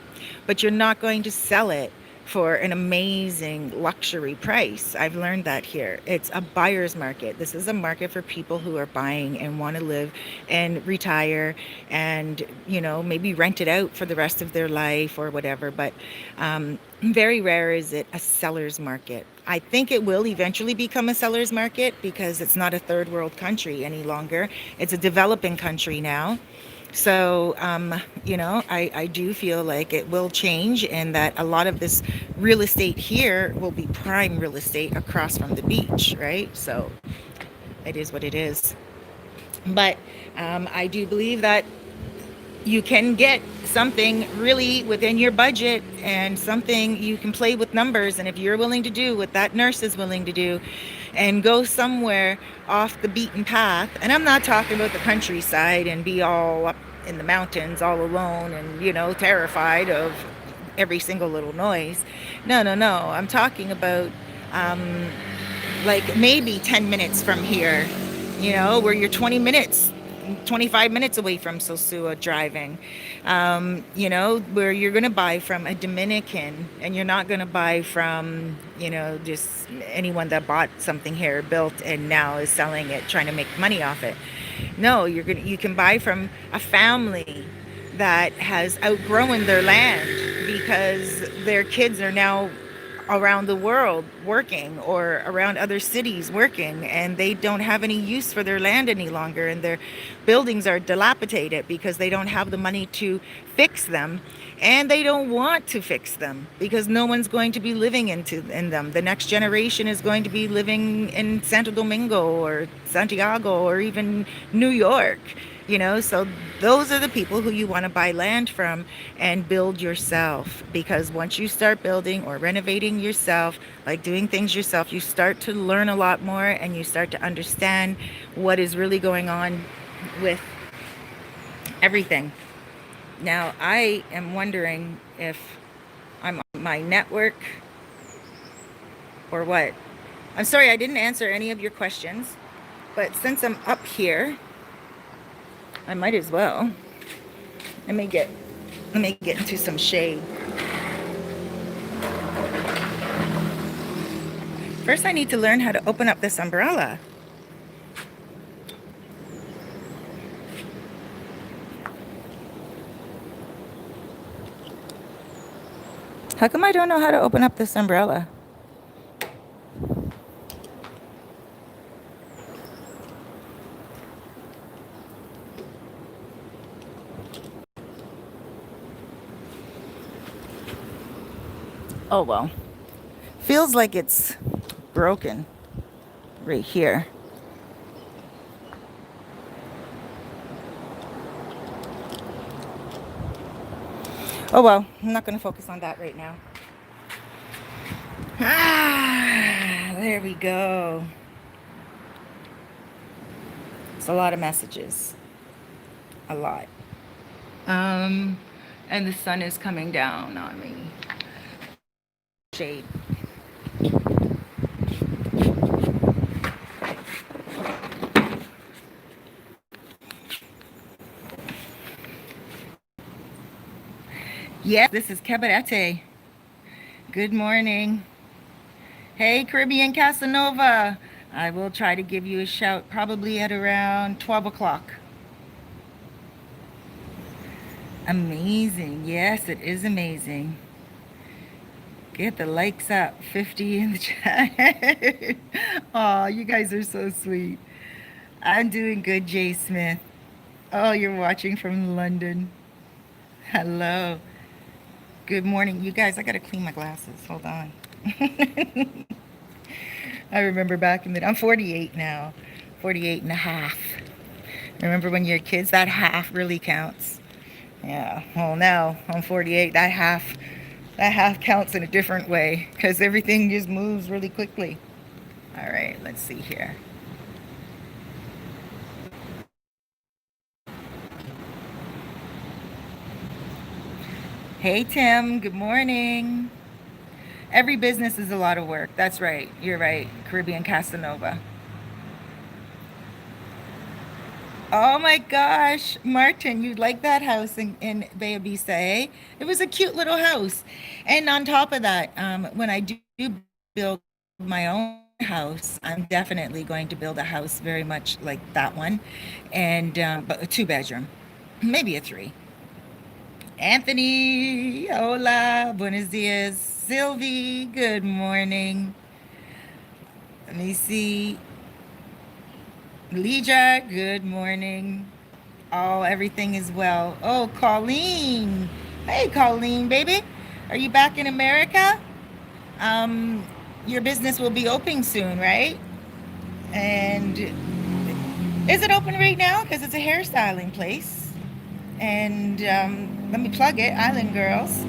But you're not going to sell it for an amazing luxury price. I've learned that here. It's a buyer's market. This is a market for people who are buying and want to live and retire and, maybe rent it out for the rest of their life or whatever. But very rare is it a seller's market. I think it will eventually become a seller's market because it's not a third world country any longer. It's a developing country now. So, I do feel like it will change and that a lot of this real estate here will be prime real estate across from the beach, right? So it is what it is. But I do believe that you can get something really within your budget and something you can play with numbers. And if you're willing to do what that nurse is willing to do and go somewhere off the beaten path, and I'm not talking about the countryside and be all up in the mountains all alone and, terrified of every single little noise. No, no, no. I'm talking about um, like maybe 10 minutes from here, where you're 20 minutes 25 minutes away from Sosua driving, where you're going to buy from a Dominican and you're not going to buy from, just anyone that bought something here, built, and now is selling it, trying to make money off it. No, you can buy from a family that has outgrown their land because their kids are now around the world working or around other cities working, and they don't have any use for their land any longer, and their buildings are dilapidated because they don't have the money to fix them, and they don't want to fix them because no one's going to be living in them. The next generation is going to be living in Santo Domingo or Santiago or even New York. So those are the people who you want to buy land from and build yourself, because once you start building or renovating yourself, like doing things yourself, you start to learn a lot more and you start to understand what is really going on with everything. Now, I am wondering if I'm on my network or what. I'm sorry I didn't answer any of your questions, but since I'm up here, I might as well. Let me get into some shade. First, I need to learn how to open up this umbrella. How come I don't know how to open up this umbrella? Oh well. Feels like it's broken right here. Oh well, I'm not going to focus on that right now. There we go. It's a lot of messages. A lot. And the sun is coming down on me. Shade. Yes, this is Cabarete. Good morning. Hey, Caribbean Casanova. I will try to give you a shout probably at around 12 o'clock. Amazing. Yes, it is amazing. Get the likes up. 50 in the chat. Oh, you guys are so sweet. I'm doing good, Jay Smith. Oh, you're watching from London. Hello. Good morning. You guys, I got to clean my glasses. Hold on. I remember back in the... I'm 48 now. 48 and a half. Remember when you're kids, that half really counts. Yeah. Well, now I'm 48. That half counts in a different way because everything just moves really quickly. All right, let's see here. Hey, Tim. Good morning. Every business is a lot of work. That's right. You're right. Caribbean Casanova. Oh my gosh, Martin, you like that house in Bay of Vista, eh? It was a cute little house. And on top of that, when I do build my own house, I'm definitely going to build a house very much like that one, and but a 2 bedroom, maybe a 3. Anthony, hola, buenos dias. Sylvie, good morning. Let me see. Leja, good morning. Oh, everything is well. Oh, Colleen. Hey, Colleen, baby. Are you back in America? Um, your business will be open soon, right? And is it open right now? Because it's a hairstyling place. And let me plug it, Island Girls.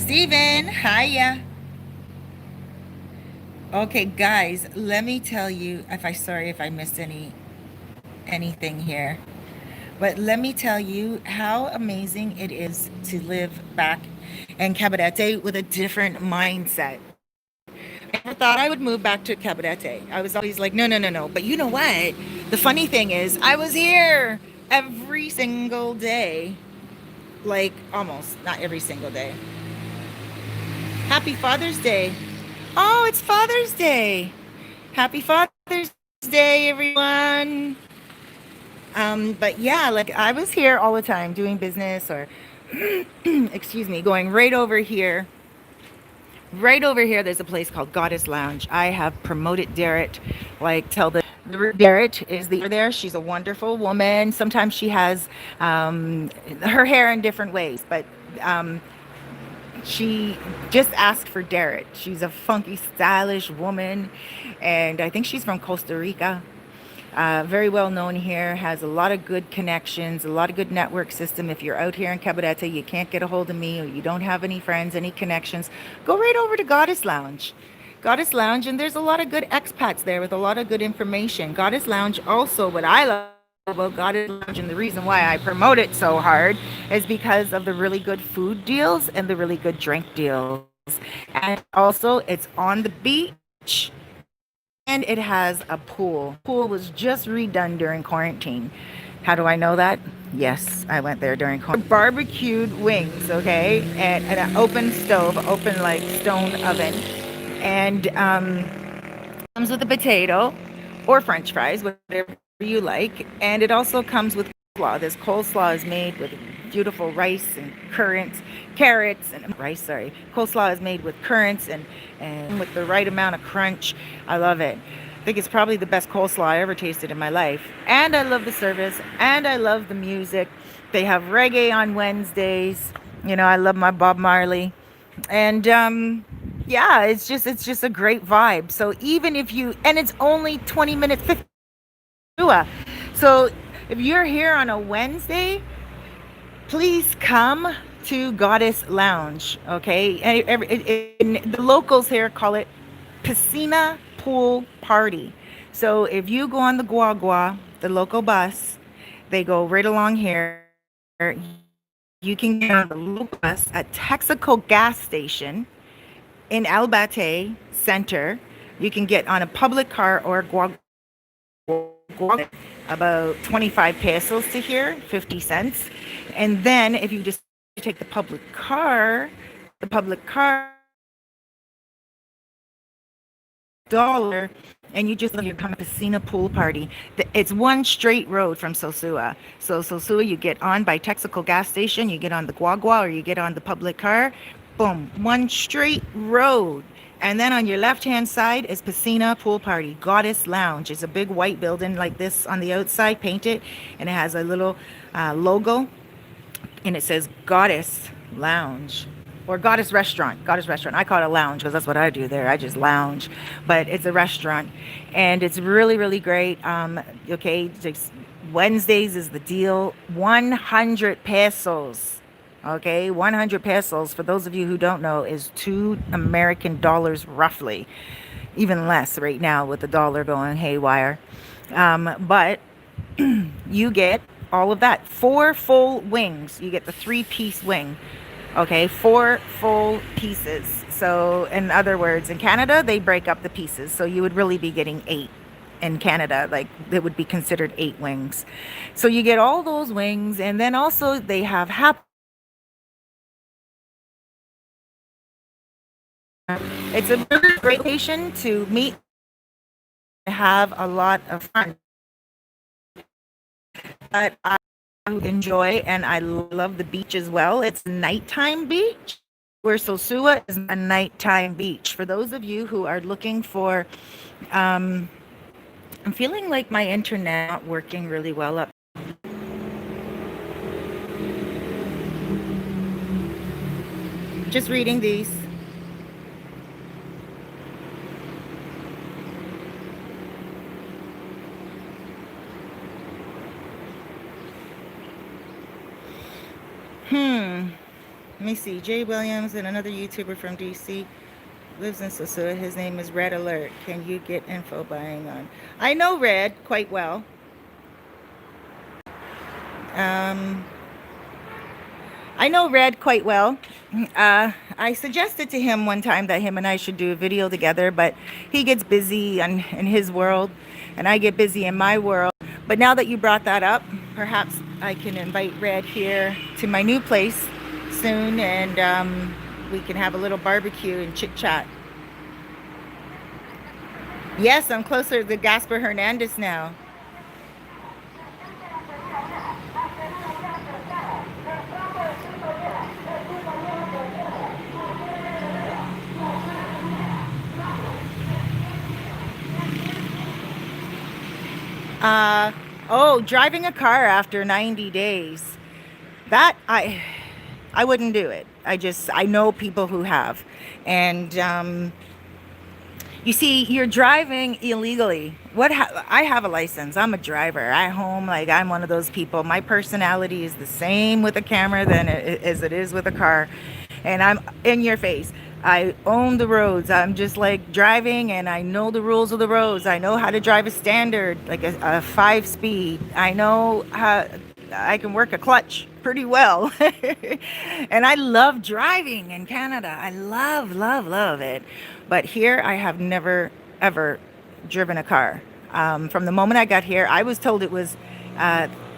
Steven, hiya. Okay, guys, let me tell you if I sorry if I missed anything here. But let me tell you how amazing it is to live back in Cabarete with a different mindset. I never thought I would move back to Cabarete. I was always like, no, no, no, no. But you know what? The funny thing is, I was here every single day. Like, almost, not every single day. Happy Father's Day. Oh, it's Father's Day. Happy Father's Day, everyone. But yeah, like I was here all the time doing business or, excuse me, going right over here. Right over here, there's a place called Goddess Lounge. I have promoted Darrett, like tell the Darrett is the there. She's a wonderful woman. Sometimes she has her hair in different ways, but um, she just asked for Darrett. She's a funky, stylish woman, and I think she's from Costa Rica. Very well known here, has a lot of good connections, a lot of good network system. If you're out here in Cabarete, you can't get a hold of me or you don't have any friends, any connections, go right over to Goddess Lounge. Goddess Lounge, and there's a lot of good expats there with a lot of good information. Goddess Lounge, also, what I love about Goddess Lounge and the reason why I promote it so hard is because of the really good food deals and the really good drink deals. And also, it's on the beach and it has a pool. Pool was just redone during quarantine. How do I know that? Yes, I went there during quarantine. Barbecued wings, okay, at an open stove, open like stone oven, and comes with a potato or French fries, whatever you like, and it also comes with coleslaw. This coleslaw is made with beautiful rice and carrots and rice. Sorry, coleslaw is made with currants and with the right amount of crunch. I love it. I think it's probably the best coleslaw I ever tasted in my life. And I love the service and I love the music. They have reggae on Wednesdays. You know, I love my Bob Marley. And yeah, it's just a great vibe. So even if you and it's only 20 minutes 50. So if you're here on a Wednesday, please come to Goddess Lounge, okay? The locals here call it Piscina Pool Party. So if you go on the Guagua, the local bus, they go right along here. You can get on the local bus at Texaco gas station in Albate Center. You can get on a public car or Guagua about 25 pesos to here, 50 cents. And then if you just take the public car dollar, and you just you're coming to Piscina Pool Party. It's one straight road from Sosua. So Sosua, you get on by Texaco gas station, you get on the Guagua, or you get on the public car. Boom, one straight road. And then on your left-hand side is Piscina Pool Party, Goddess Lounge. It's a big white building like this on the outside, painted, and it has a little logo, and it says Goddess Lounge or Goddess Restaurant. Goddess Restaurant. I call it a lounge because that's what I do there. I just lounge, but it's a restaurant, and it's really, really great. Okay, Wednesdays is the deal. 100 pesos. Okay, 100 pesos, for those of you who don't know, is $2 American roughly, even less right now with the dollar going haywire. But you get all of that. 4 full wings. You get the 3-piece wing. Okay, 4 full pieces. So, in other words, in Canada, they break up the pieces. So you would really be getting 8 in Canada. Like, it would be considered 8 wings. So you get all those wings, and then also they have It's a really great location to meet and have a lot of fun. But I enjoy and I love the beach as well. It's a nighttime beach, where Sosua is a nighttime beach. For those of you who are looking for, I'm feeling like my internet not working really well up. Just reading these. Let me see. Jay Williams and another YouTuber from DC lives in Sosua. His name is Red Alert. Can you get info buying on? I know Red quite well. Um, I know Red quite well. I suggested to him one time that him and I should do a video together, but he gets busy in his world, and I get busy in my world. But now that you brought that up, perhaps I can invite Red here to my new place soon, and we can have a little barbecue and chit chat. Yes, I'm closer to Gaspar Hernandez now. Oh, driving a car after 90 days. That I wouldn't do it. I know people who have. And you see, you're driving illegally. I have a license. I'm a driver. At home, like, I'm one of those people. My personality is the same with a camera as it is with a car. And I'm in your face. I own the roads. I'm just like driving, and I know the rules of the roads. I know how to drive a standard, like a 5-speed. I know how I can work a clutch pretty well. And I love driving in Canada. I love, love, love it. But here, I have never, ever driven a car. From the moment I got here, I was told it was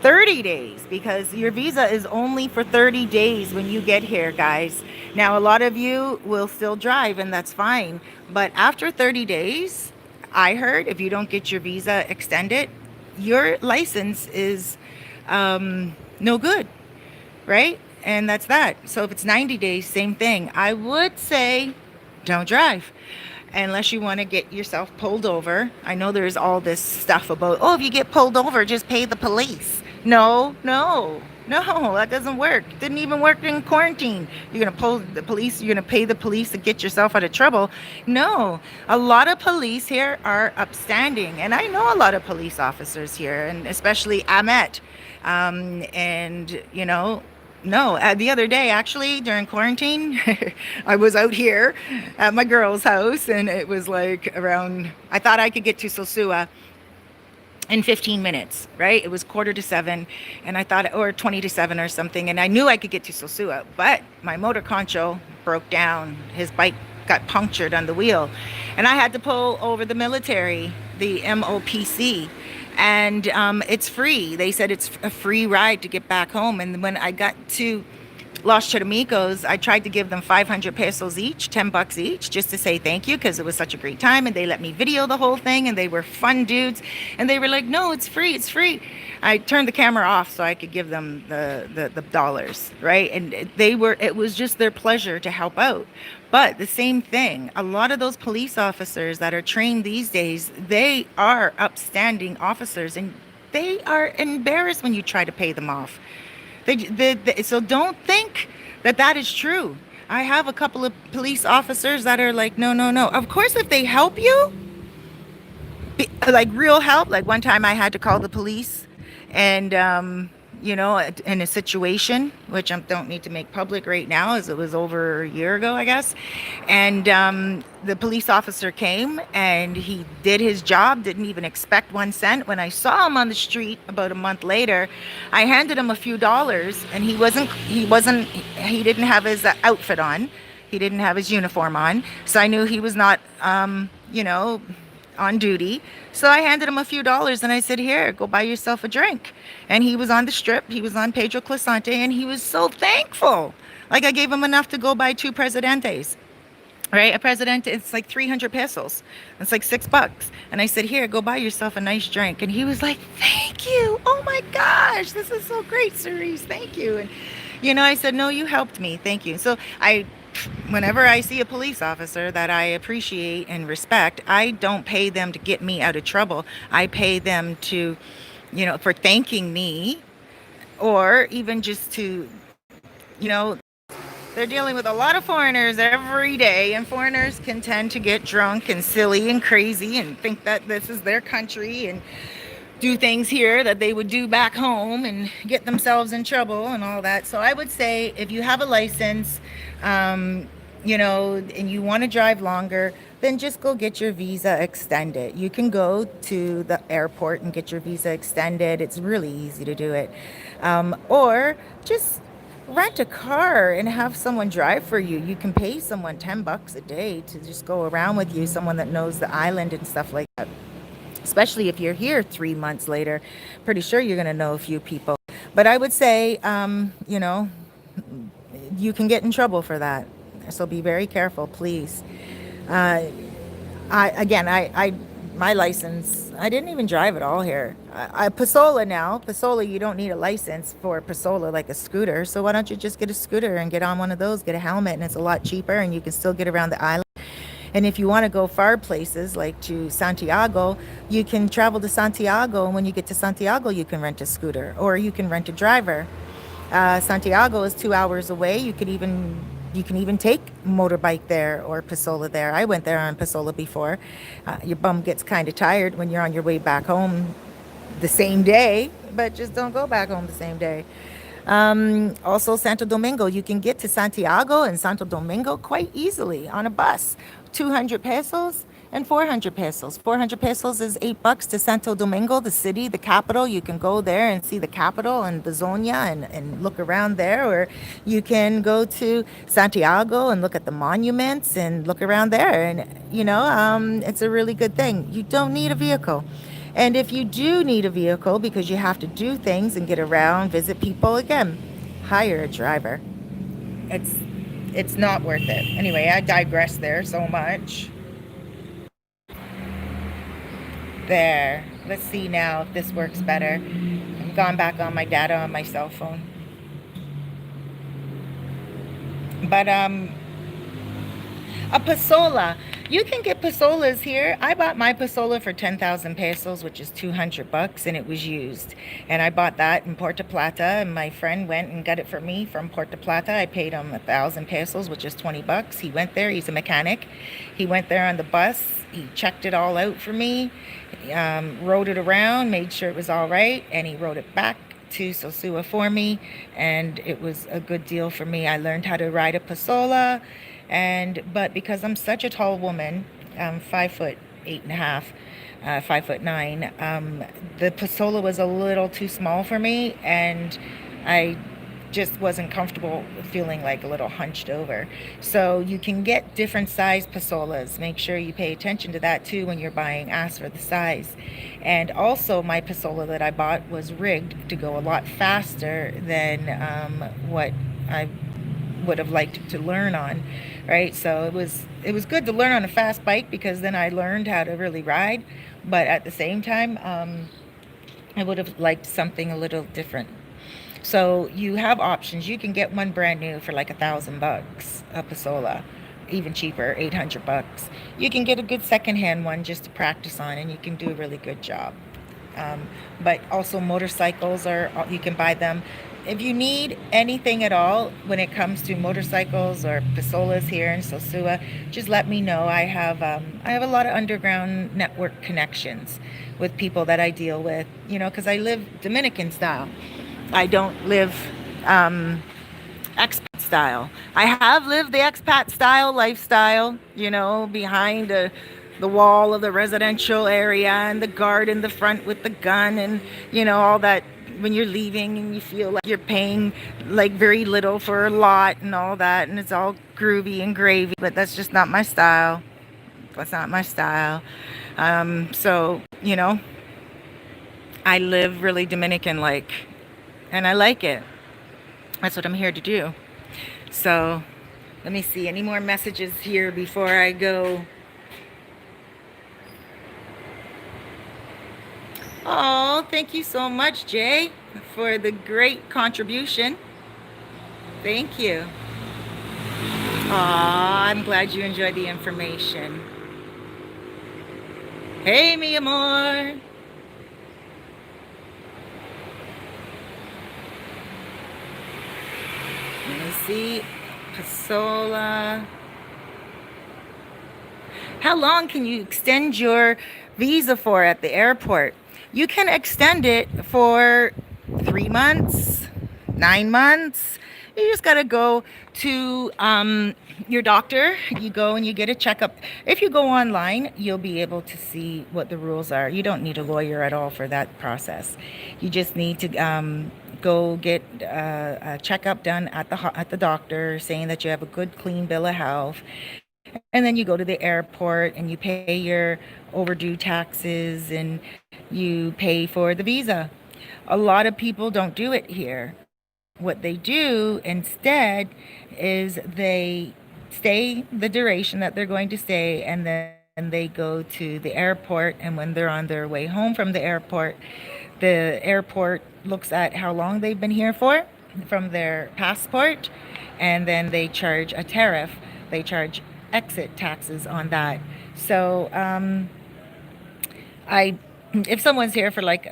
30 days, because your visa is only for 30 days when you get here, guys. Now, a lot of you will still drive, and that's fine. But after 30 days, I heard if you don't get your visa extended, your license is no good, right? And that's that. So if it's 90 days, same thing. I would say don't drive unless you want to get yourself pulled over. I know there's all this stuff about, oh, if you get pulled over, just pay the police. No, that doesn't work. It didn't even work in quarantine. You're going to pull the police, you're going to pay the police to get yourself out of trouble. No, a lot of police here are upstanding. And I know a lot of police officers here, and especially Ahmet. And, you know, no, the other day, actually, during quarantine, I was out here at my girl's house, and it was like around, I thought I could get to Sosua in 15 minutes, right? It was 6:45, and I thought, or 6:20 or something, and I knew I could get to Sosua, but my motor concho broke down. His bike got punctured on the wheel, and I had to pull over the military, the MOPC, and it's free. They said it's a free ride to get back home. And when I got to Los Charamicos, I tried to give them 500 pesos each, $10 each, just to say thank you, because it was such a great time, and they let me video the whole thing, and they were fun dudes, and they were like, no, it's free, it's free. I turned the camera off so I could give them the dollars, right? And it was just their pleasure to help out. But the same thing, a lot of those police officers that are trained these days, they are upstanding officers, and they are embarrassed when you try to pay them off. So don't think that is true. I have a couple of police officers that are like, no. Of course, if they help you, like real help, like one time I had to call the police, and in a situation which I don't need to make public right now, as it was over a year ago, I guess. And the police officer came, and he did his job, didn't even expect 1 cent. When I saw him on the street about a month later, I handed him a few dollars, and he didn't have his outfit on. He didn't have his uniform on. So I knew he was not, on duty. So I handed him a few dollars, and I said, here, go buy yourself a drink. And he was on the strip. He was on Pedro Clisante, and he was so thankful. Like, I gave him enough to go buy 2 Presidentes. Right? A Presidente, it's like 300 pesos. It's like $6. And I said, here, go buy yourself a nice drink. And he was like, thank you. Oh my gosh, this is so great, Cerise. Thank you. And, I said, no, you helped me. Thank you. So whenever I see a police officer that I appreciate and respect, I don't pay them to get me out of trouble. I pay them to, for thanking me, or even just to, they're dealing with a lot of foreigners every day, and foreigners can tend to get drunk and silly and crazy and think that this is their country and do things here that they would do back home and get themselves in trouble and all that. So I would say if you have a license, and you want to drive longer, then just go get your visa extended. You can go to the airport and get your visa extended. It's really easy to do it. Or just rent a car and have someone drive for you. You can pay someone $10 a day to just go around with you, someone that knows the island and stuff like that. Especially if you're here 3 months later, pretty sure you're going to know a few people. But I would say, you can get in trouble for that. So be very careful, please. Uh, my license, I didn't even drive at all here. Pasola now, Pasola, you don't need a license for Pasola like a scooter. So why don't you just get a scooter and get on one of those, get a helmet, and it's a lot cheaper and you can still get around the island. And if you want to go far places like to Santiago, you can travel to Santiago. And when you get to Santiago, you can rent a scooter or you can rent a driver. Santiago is 2 hours away. You can even take motorbike there or Pasola there. I went there on Pasola before. Your bum gets kind of tired when you're on your way back home the same day, but just don't go back home the same day. Also, Santo Domingo, you can get to Santiago and Santo Domingo quite easily on a bus. 200 pesos and 400 pesos. 400 pesos is $8 to Santo Domingo, the city, the capital. You can go there and see the capital and Bezonia and look around there. Or you can go to Santiago and look at the monuments and look around there. And, it's a really good thing. You don't need a vehicle. And if you do need a vehicle because you have to do things and get around, visit people, again, hire a driver. It's not worth it. Anyway, I digress there so much. There. Let's see now if this works better. I've gone back on my data on my cell phone. But a pasola. You can get pasolas here. I bought my pasola for 10,000 pesos, which is $200, and it was used. And I bought that in Puerto Plata, and my friend went and got it for me from Puerto Plata. I paid him 1,000 pesos, which is $20. He went there. He's a mechanic. He went there on the bus. He checked it all out for me, rode it around, made sure it was all right, and he rode it back to Sosua for me, and it was a good deal for me. I learned how to ride a pasola. But because I'm such a tall woman, 5'8.5", 5'9", the pasola was a little too small for me, and I just wasn't comfortable feeling like a little hunched over. So you can get different size pasolas. Make sure you pay attention to that too when you're buying. Ask for the size. And also, my pasola that I bought was rigged to go a lot faster than what I would have liked to learn on, right? So it was good to learn on a fast bike because then I learned how to really ride. But at the same time, I would have liked something a little different. So you have options. You can get one brand new for like $1,000, a pasola, even cheaper, $800. You can get a good secondhand one just to practice on, and you can do a really good job. But also motorcycles you can buy them. If you need anything at all when it comes to motorcycles or pasolas here in Sosua, just let me know. I have a lot of underground network connections with people that I deal with, because I live Dominican style. I don't live expat style. I have lived the expat style lifestyle, behind the wall of the residential area and the guard in the front with the gun and, all that. When you're leaving and you feel like you're paying like very little for a lot and all that, and it's all groovy and gravy, but that's just not my style. That's not my style. So, I live really Dominican like, and I like it. That's what I'm here to do. So let me see any more messages here before I go. Oh, thank you so much, Jay, for the great contribution. Thank you. Aw, I'm glad you enjoyed the information. Hey, mi amor. Let me see. Pasola. How long can you extend your visa for at the airport? you can extend it for 3 months, 9 months. You just got to go to your doctor. You go and you get a checkup. If you go online, you'll be able to see what the rules are. You don't need a lawyer at all for that process. You just need to go get a checkup done at the doctor, saying that you have a good, clean bill of health, and then you go to the airport and you pay your overdue taxes and you pay for the visa. A lot of people don't do it here. What they do instead is they stay the duration that they're going to stay, and then they go to the airport, and when they're on their way home from the airport looks at how long they've been here for from their passport, and then they charge a tariff. They charge exit taxes on that. So I if someone's here for like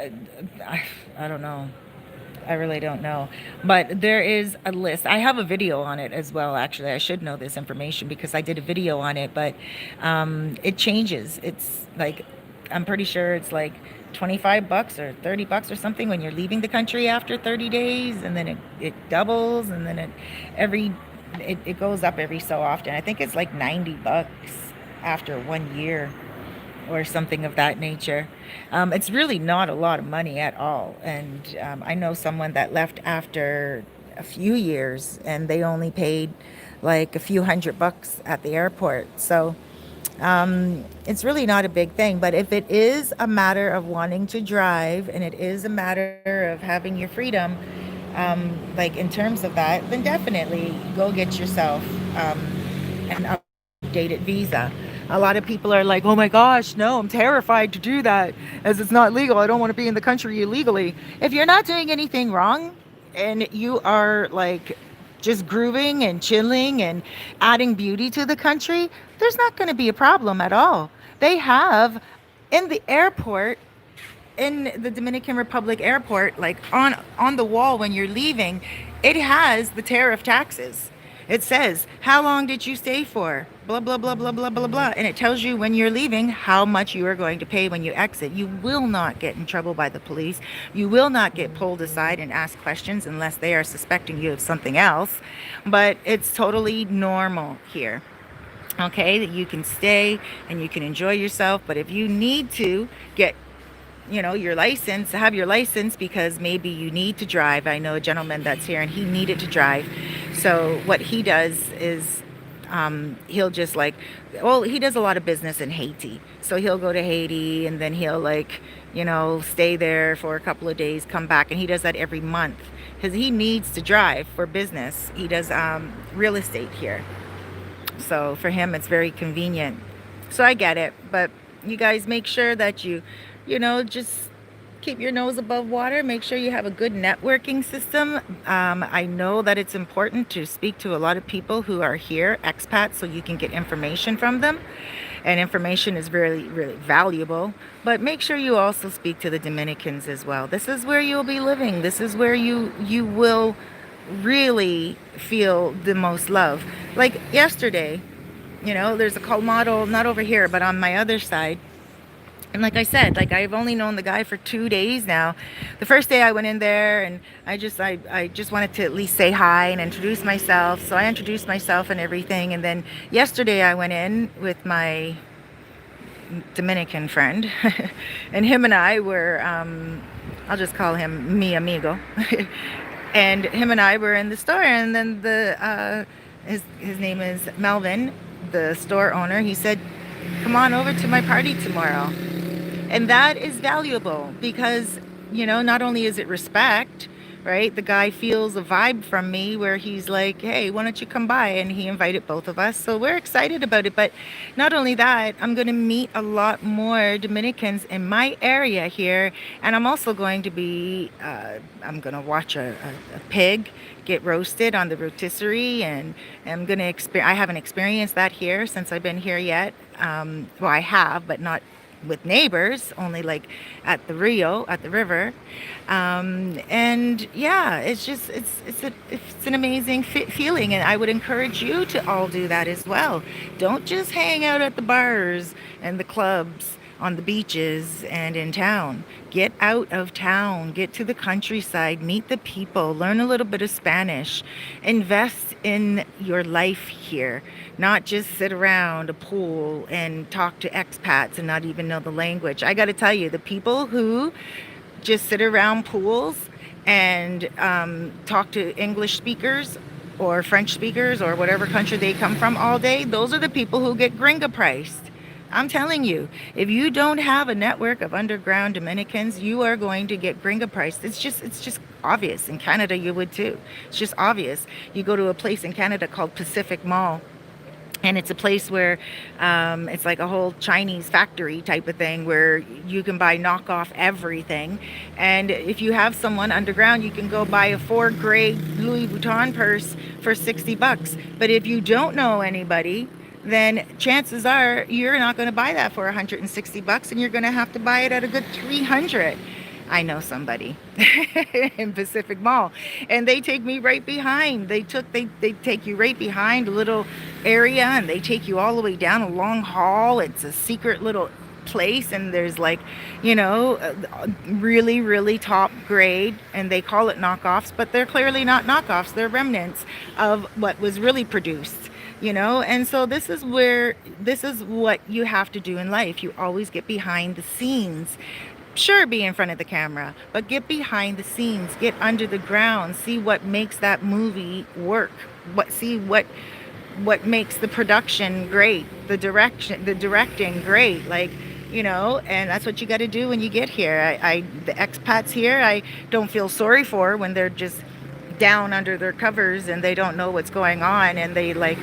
I don't know, I really don't know. But there is a list. I have a video on it as well, actually. I should know this information because I did a video on it, but it changes. It's like, I'm pretty sure it's like $25 or $30 or something when you're leaving the country after 30 days, and then it doubles, and then it goes up every so often. I think it's like $90 after 1 year or something of that nature. It's really not a lot of money at all. And I know someone that left after a few years and they only paid like a few $100 at the airport. So it's really not a big thing. But if it is a matter of wanting to drive and it is a matter of having your freedom, like in terms of that, then definitely go get yourself an updated visa. A lot of people are like, oh my gosh, no, I'm terrified to do that as it's not legal. I don't want to be in the country illegally. If you're not doing anything wrong and you are like just grooving and chilling and adding beauty to the country, there's not going to be a problem at all. They have in the airport, in the Dominican Republic airport, like on the wall when you're leaving, it has the tariff taxes. It says, how long did you stay for? Blah, blah, blah, blah, blah, blah, blah. And it tells you when you're leaving how much you are going to pay when you exit. You will not get in trouble by the police. You will not get pulled aside and asked questions unless they are suspecting you of something else. But it's totally normal here. Okay, that you can stay and you can enjoy yourself. But if you need to get your license, have your license because maybe you need to drive. I know a gentleman that's here and he needed to drive. So what he does is he'll just like, well, he does a lot of business in Haiti. So he'll go to Haiti and then he'll like, stay there for a couple of days, come back. And he does that every month because he needs to drive for business. He does real estate here. So for him, it's very convenient. So I get it. But you guys make sure that just keep your nose above water. Make sure you have a good networking system. I know that it's important to speak to a lot of people who are here, expats, so you can get information from them. And information is really, really valuable. But make sure you also speak to the Dominicans as well. This is where you'll be living. This is where you will really feel the most love. Like yesterday, there's a colmado, not over here, but on my other side. And like I said, like I've only known the guy for 2 days now. The first day I went in there and I just wanted to at least say hi and introduce myself. So I introduced myself and everything. And then yesterday I went in with my Dominican friend and him and I were, I'll just call him mi amigo. And him and I were in the store, and then his name is Melvin, the store owner. He said, come on over to my party tomorrow. And that is valuable because, not only is it respect, right? The guy feels a vibe from me where he's like, hey, why don't you come by? And he invited both of us. So we're excited about it. But not only that, I'm going to meet a lot more Dominicans in my area here. And I'm also going to be, I'm going to watch a pig get roasted on the rotisserie. And I'm going to I haven't experienced that here since I've been here yet. Well, I have, but not with neighbors, only like at the river. And yeah, it's just it's an amazing feeling, and I would encourage you to all do that as well. Don't just hang out at the bars and the clubs on the beaches and in town. Get out of town, get to the countryside, meet the people, learn a little bit of Spanish, invest in your life here, not just sit around a pool and talk to expats and not even know the language. I got to tell you, the people who just sit around pools and talk to English speakers or French speakers or whatever country they come from all day, those are the people who get gringa priced. I'm telling you, if you don't have a network of underground Dominicans, you are going to get gringa priced. It's just obvious. In Canada, you would too. It's just obvious. You go to a place in Canada called Pacific Mall, and it's a place where it's like a whole Chinese factory type of thing where you can buy knockoff everything. And if you have someone underground, you can go buy a 4-grade Louis Vuitton purse for $60. But if you don't know anybody, then chances are you're not going to buy that for $160 and you're going to have to buy it at a good $300. I know somebody in Pacific Mall, and they take me right behind. They take you right behind a little area, and they take you all the way down a long hall. It's a secret little place, and there's like, really, really top grade, and they call it knockoffs, but they're clearly not knockoffs. They're remnants of what was really produced. And so this is what you have to do in life. You always get behind the scenes. Sure, be in front of the camera, but get behind the scenes, get under the ground, see what makes that movie work, see what makes the production great, the directing great, and that's what you got to do when you get here. The expats here, I don't feel sorry for when they're just down under their covers and they don't know what's going on, and they blah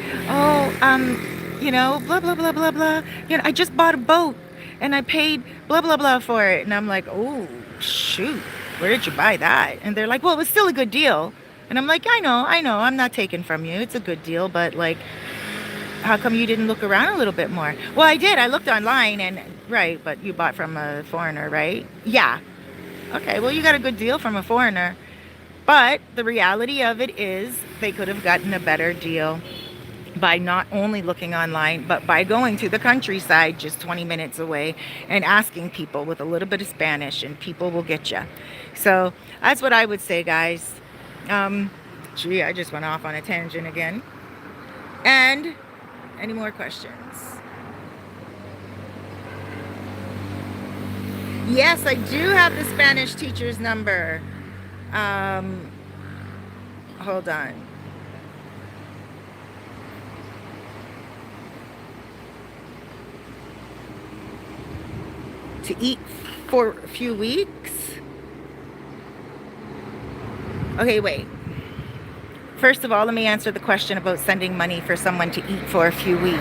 blah blah blah blah. I just bought a boat and I paid blah blah blah for it, and I'm like, oh shoot, where did you buy that? And they're like, well, it was still a good deal. And I'm like, I know, I'm not taking from you, it's a good deal, but how come you didn't look around a little bit more? Well, I did. I looked online, and right, but you bought from a foreigner, right? Yeah. Okay, well, you got a good deal from a foreigner. But the reality of it is they could have gotten a better deal by not only looking online, but by going to the countryside just 20 minutes away and asking people with a little bit of Spanish, and people will get you. So that's what I would say, guys. Gee, I just went off on a tangent again. And any more questions? Yes, I do have the Spanish teacher's number. Hold on. To eat for a few weeks? Okay, wait. First of all, let me answer the question about sending money for someone to eat for a few weeks.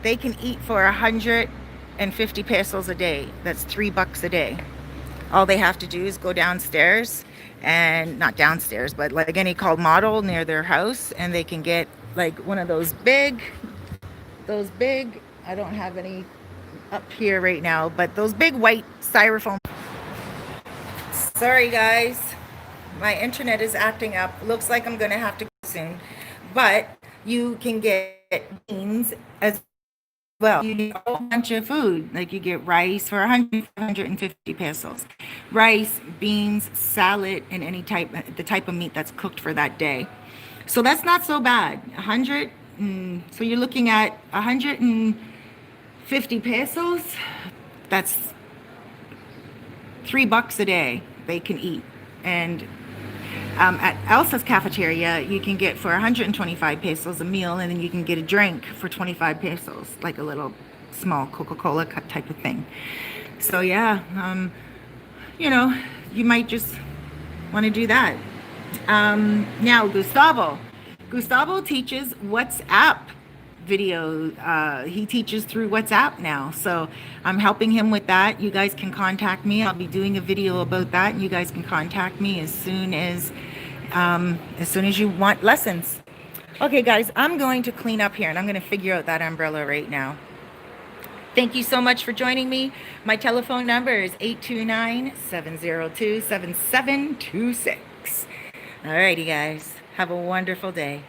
They can eat for 150 pesos a day. That's $3 a day. All they have to do is go downstairs, and not downstairs, but like any colmado near their house, and they can get like one of those big, I don't have any up here right now, but those big white styrofoam. Sorry guys, my internet is acting up. Looks like I'm gonna have to go soon, but you can get beans as well. You get a whole bunch of food. Like you get rice for 150 pesos. Rice, beans, salad, and the type of meat that's cooked for that day. So that's not so bad. So you're looking at 150 pesos. That's $3 a day they can eat. And at Elsa's cafeteria, you can get for 125 pesos a meal, and then you can get a drink for 25 pesos, like a little small Coca-Cola type of thing. So yeah, you might just want to do that. Now, Gustavo teaches WhatsApp video. He teaches through WhatsApp now, so I'm helping him with that. You guys can contact me. I'll be doing a video about that, and you guys can contact me as soon as you want lessons. Okay guys, I'm going to clean up here, and I'm going to figure out that umbrella right now. Thank you so much for joining me. My telephone number is 829-702-7726. Alrighty guys, have a wonderful day.